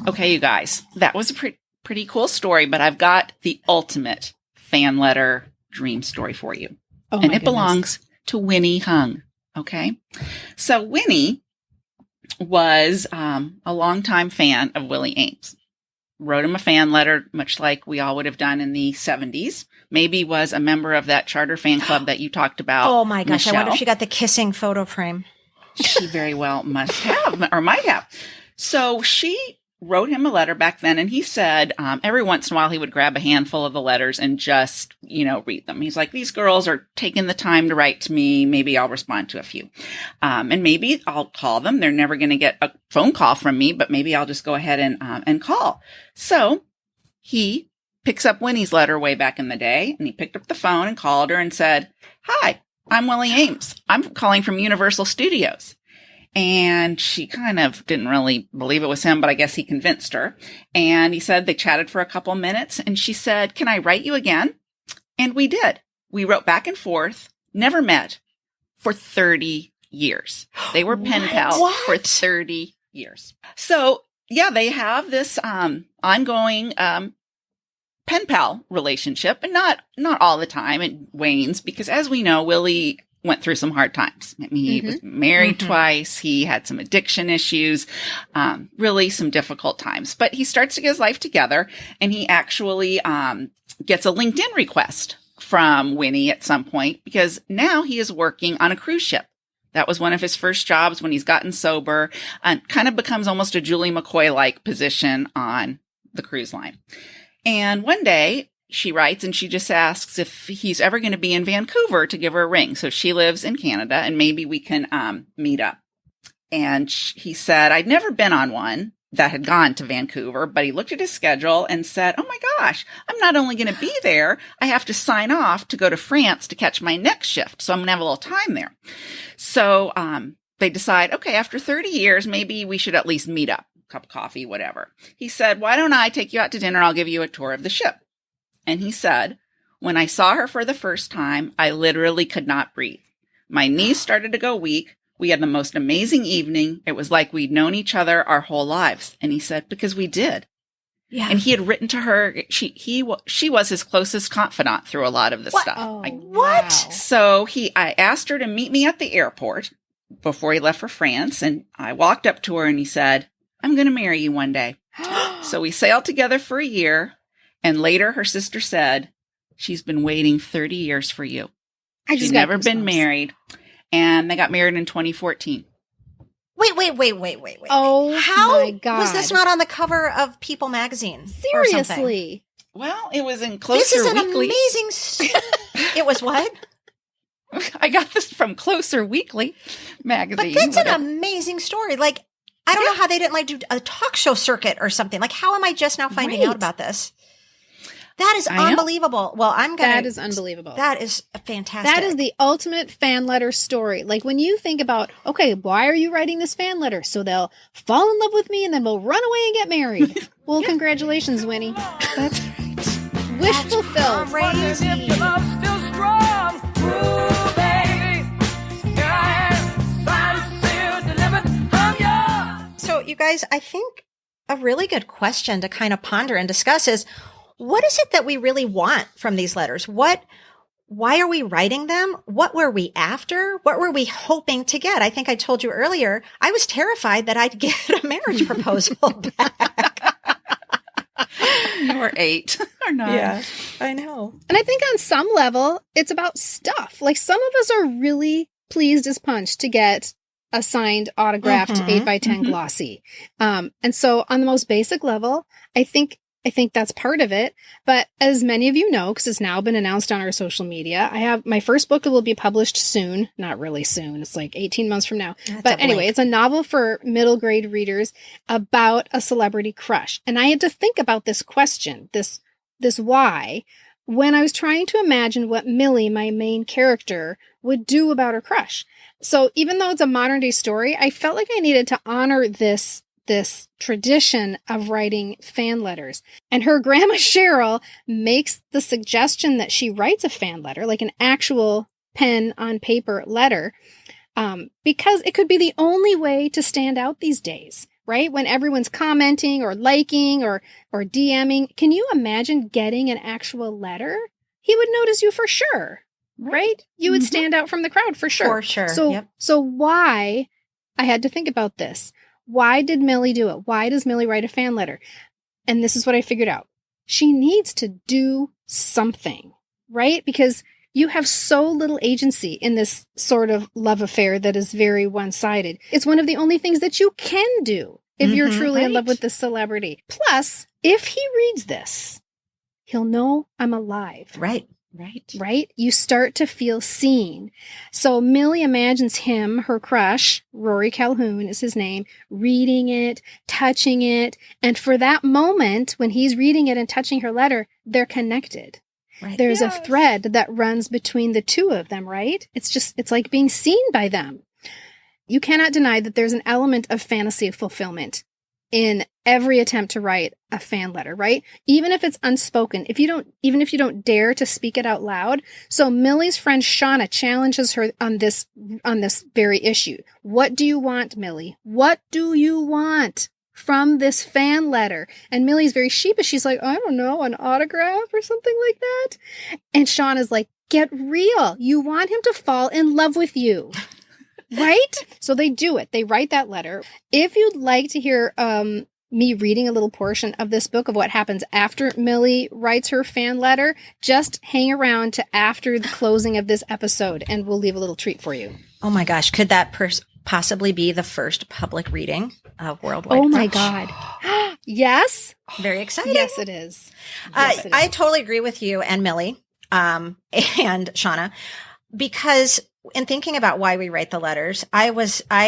S2: Okay, you guys, that was a pretty cool story, but I've got the ultimate fan letter dream story for you.
S1: Oh,
S2: and
S1: my
S2: it belongs to Winnie Hung. Okay. So Winnie was a longtime fan of Willie Ames. Wrote him a fan letter, much like we all would have done in the 70s. Maybe was a member of that charter fan club that you talked about.
S3: Oh my gosh.
S2: Michelle.
S3: I wonder if she got the kissing photo frame.
S2: She very well must have, or might have. So she wrote him a letter back then, and he said every once in a while he would grab a handful of the letters and just, read them. He's like, these girls are taking the time to write to me. Maybe I'll respond to a few. And maybe I'll call them. They're never going to get a phone call from me, but maybe I'll just go ahead and call. So he picks up Winnie's letter way back in the day, and he picked up the phone and called her and said, hi, I'm Willie Ames. I'm calling from Universal Studios. And she kind of didn't really believe it was him, but I guess he convinced her. And he said they chatted for a couple minutes, and she said, can I write you again? And we did. We wrote back and forth, never met, for 30 years. They were pen pals for 30 years. So yeah, they have this ongoing pen pal relationship, and not all the time. It wanes because, as we know, Willie went through some hard times. I mean, he was married twice. He had some addiction issues, really some difficult times. But he starts to get his life together, and he actually gets a LinkedIn request from Winnie at some point, because now he is working on a cruise ship. That was one of his first jobs when he's gotten sober, and kind of becomes almost a Julie McCoy-like position on the cruise line. And one day she writes and she just asks if he's ever going to be in Vancouver to give her a ring. So she lives in Canada, and maybe we can meet up. And he said, I'd never been on one that had gone to Vancouver, but he looked at his schedule and said, oh my gosh, I'm not only going to be there, I have to sign off to go to France to catch my next shift. So I'm going to have a little time there. So they decide, okay, after 30 years, maybe we should at least meet up, cup of coffee, whatever. He said, why don't I take you out to dinner? I'll give you a tour of the ship. And he said, when I saw her for the first time, I literally could not breathe. My knees started to go weak. We had the most amazing evening. It was like we'd known each other our whole lives. And he said, because we did. Yeah. And he had written to her. She was his closest confidant through a lot of this stuff.
S1: Oh,
S3: what?
S1: Wow.
S2: So I asked her to meet me at the airport before he left for France. And I walked up to her and he said, I'm going to marry you one day. So we sailed together for a year. And later her sister said, she's been waiting 30 years for you. She's never been married. And they got married in 2014.
S3: Wait.
S1: Oh,
S3: how
S1: my God.
S3: was this not on the cover of People magazine?
S1: Seriously.
S2: Well, it was in Closer
S3: This is an
S2: Weekly.
S3: amazing. It was what?
S2: I got this from Closer Weekly magazine.
S3: But that's an amazing story. Like, I don't know how they didn't do a talk show circuit or something. Like, how am I just now finding out about this? That is unbelievable. Well,
S1: That is unbelievable.
S3: That is fantastic.
S1: That is the ultimate fan letter story. Like when you think about, okay, why are you writing this fan letter? So they'll fall in love with me and then we'll run away and get married. Well, congratulations, Winnie. That's wish fulfilled.
S3: Crazy. So you guys, I think a really good question to kind of ponder and discuss is, what is it that we really want from these letters? Why are we writing them? What were we after? What were we hoping to get? I think I told you earlier, I was terrified that I'd get a marriage proposal back.
S2: Or 8 or 9.
S3: Yeah, I know.
S1: And I think on some level, it's about stuff. Like some of us are really pleased as punch to get a signed, autographed 8x10 glossy. And so on the most basic level, I think that's part of it. But as many of you know, because it's now been announced on our social media, I have my first book that will be published soon. Not really soon. It's like 18 months from now. But anyway, it's a novel for middle grade readers about a celebrity crush. And I had to think about this question, this why, when I was trying to imagine what Millie, my main character, would do about her crush. So even though it's a modern day story, I felt like I needed to honor this tradition of writing fan letters. And her grandma Cheryl makes the suggestion that she writes a fan letter, like an actual pen on paper letter, because it could be the only way to stand out these days, right? When everyone's commenting or liking or DMing, can you imagine getting an actual letter? He would notice you for sure, right? You would stand out from the crowd for sure.
S3: For sure.
S1: So why, I had to think about this. Why did Millie do it? Why does Millie write a fan letter? And this is what I figured out. She needs to do something, right? Because you have so little agency in this sort of love affair that is very one-sided. It's one of the only things that you can do if you're truly in love with the celebrity. Plus, if he reads this, he'll know I'm alive. Right? You start to feel seen. So Millie imagines him, her crush, Rory Calhoun is his name, reading it, touching it. And for that moment, when he's reading it and touching her letter, they're connected. Right. There's a thread that runs between the two of them, right? It's like being seen by them. You cannot deny that there's an element of fantasy fulfillment in every attempt to write a fan letter, right? Even if it's unspoken, even if you don't dare to speak it out loud. So Millie's friend Shauna challenges her on this very issue. What do you want, Millie? What do you want from this fan letter? And Millie's very sheepish. She's like, I don't know, an autograph or something like that. And Shauna's like, get real. You want him to fall in love with you. Right? So they do it. They write that letter. If you'd like to hear me reading a little portion of this book of what happens after Millie writes her fan letter, just hang around to after the closing of this episode and we'll leave a little treat for you.
S3: Oh my gosh. Could that possibly be the first public reading of Worldwide?
S1: Oh my God. Yes.
S3: Very exciting.
S1: Yes, it is.
S3: I totally agree with you and Millie and Shauna, because in thinking about why we write the letters, I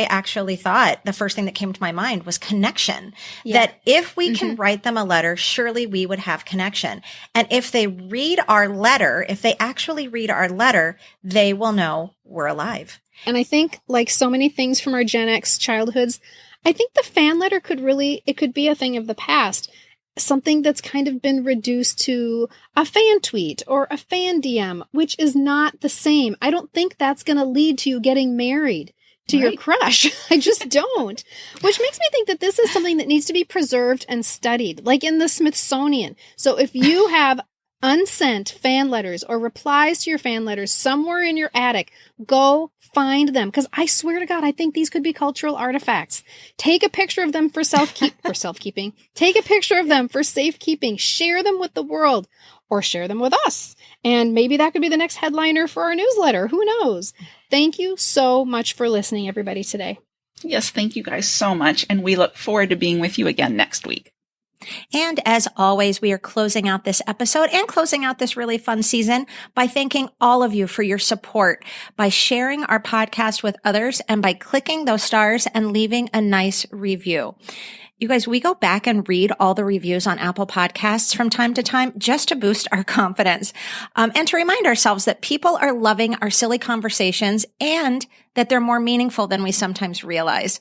S3: actually thought the first thing that came to my mind was connection. Yeah. That if we can write them a letter, surely we would have connection. And if they read our letter, if they actually read our letter, they will know we're alive.
S1: And I think, like so many things from our Gen X childhoods, I think the fan letter could be a thing of the past. Something that's kind of been reduced to a fan tweet or a fan DM, which is not the same. I don't think that's going to lead to you getting married to your crush. I just don't. Which makes me think that this is something that needs to be preserved and studied, like in the Smithsonian. So if you have unsent fan letters or replies to your fan letters somewhere in your attic, go find them. Because I swear to God, I think these could be cultural artifacts. Take a picture of them for self-keeping. Take a picture of them for safekeeping. Share them with the world or share them with us. And maybe that could be the next headliner for our newsletter. Who knows? Thank you so much for listening, everybody, today.
S2: Yes, thank you guys so much. And we look forward to being with you again next week.
S3: And as always, we are closing out this episode and closing out this really fun season by thanking all of you for your support, by sharing our podcast with others, and by clicking those stars and leaving a nice review. You guys, we go back and read all the reviews on Apple Podcasts from time to time just to boost our confidence and to remind ourselves that people are loving our silly conversations and that they're more meaningful than we sometimes realize.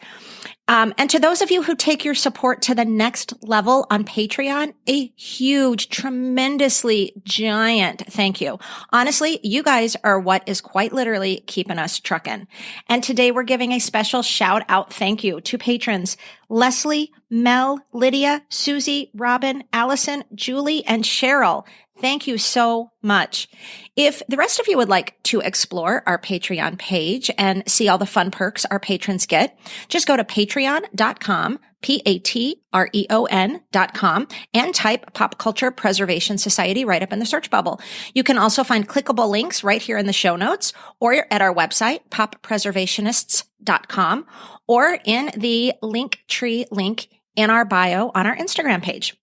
S3: And to those of you who take your support to the next level on Patreon, a huge, tremendously giant thank you. Honestly, you guys are what is quite literally keeping us trucking. And today we're giving a special shout out thank you to patrons Leslie, Mel, Lydia, Susie, Robin, Allison, Julie, and Cheryl. Thank you so much. If the rest of you would like to explore our Patreon page and see all the fun perks our patrons get, just go to patreon.com, patreon.com, and type Pop Culture Preservation Society right up in the search bubble. You can also find clickable links right here in the show notes or at our website, poppreservationists.com, or in the Linktree link in our bio on our Instagram page.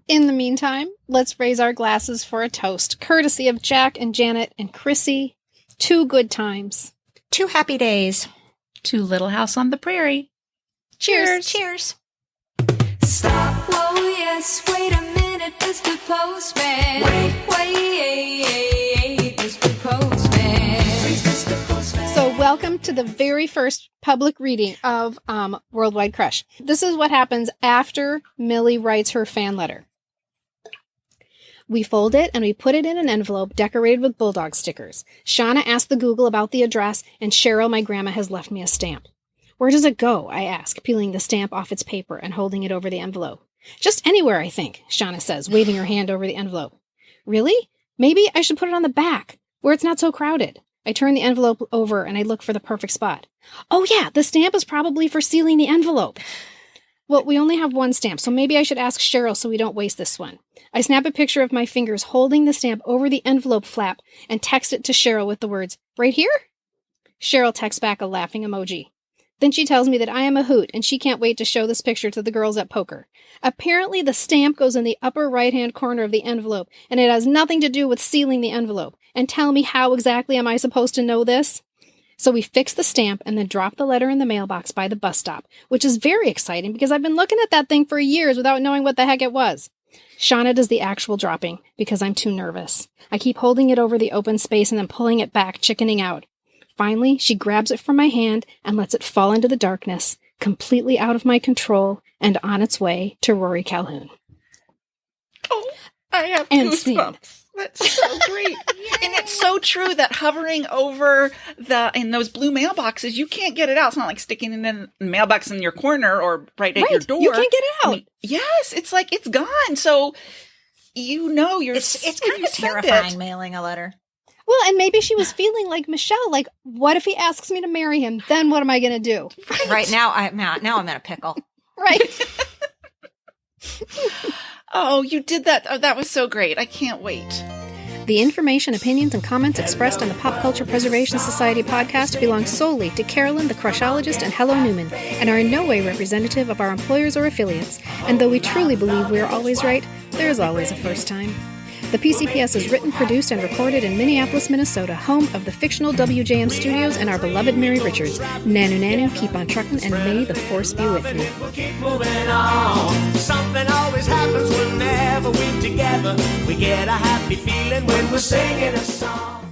S1: In the meantime, let's raise our glasses for a toast, courtesy of Jack and Janet and Chrissy. 2 good times.
S3: 2 happy days.
S2: 2 Little House on the Prairie.
S3: Cheers. Cheers.
S5: Stop, whoa, yes, wait a minute, Mr. Postman. Wait, Mr. Postman. Please, Mr. Postman.
S1: So welcome to the very first public reading of Worldwide Crush. This is what happens after Millie writes her fan letter. We fold it and we put it in an envelope decorated with bulldog stickers. Shauna asked the Google about the address, and Cheryl, my grandma, has left me a stamp. Where does it go? I ask, peeling the stamp off its paper and holding it over the envelope. Just anywhere, I think, Shauna says, waving her hand over the envelope. Really? Maybe I should put it on the back, where it's not so crowded. I turn the envelope over and I look for the perfect spot. Oh yeah, the stamp is probably for sealing the envelope. Well, we only have 1 stamp, so maybe I should ask Cheryl so we don't waste this one. I snap a picture of my fingers holding the stamp over the envelope flap and text it to Cheryl with the words, right here? Cheryl texts back a laughing emoji. Then she tells me that I am a hoot and she can't wait to show this picture to the girls at poker. Apparently the stamp goes in the upper right-hand corner of the envelope and it has nothing to do with sealing the envelope. And tell me, how exactly am I supposed to know this? So we fix the stamp and then drop the letter in the mailbox by the bus stop, which is very exciting because I've been looking at that thing for years without knowing what the heck it was. Shauna does the actual dropping because I'm too nervous. I keep holding it over the open space and then pulling it back, chickening out. Finally, she grabs it from my hand and lets it fall into the darkness, completely out of my control and on its way to Rory Calhoun.
S2: Oh, I have
S1: And
S2: goosebumps. That's so great. And it's so true that hovering over in those blue mailboxes, you can't get it out. It's not like sticking it in the mailbox in your corner or right at your door.
S1: You can't get it out.
S2: I mean, yes, it's like it's gone. So you're
S3: It's kind of terrifying mailing a letter.
S1: Well, and maybe she was feeling like Michelle, like, what if he asks me to marry him? Then what am I going to do?
S3: Right now, I'm in a pickle.
S1: Right.
S2: Oh, you did that. Oh, that was so great. I can't wait.
S1: The information, opinions, and comments expressed on the Pop Culture Preservation Society podcast belong solely to Carolyn, the Crushologist, and Hello Newman, and are in no way representative of our employers or affiliates. And though we truly believe we are always right, there is always a first time. The PCPS is written, produced, and recorded in Minneapolis, Minnesota, home of the fictional WJM Studios and our beloved Mary Richards. Nanu Nanu, keep on trucking, and may the force be with you.
S5: We'll keep moving on. Something always happens whenever we're together. We get a happy feeling when we're singing a song.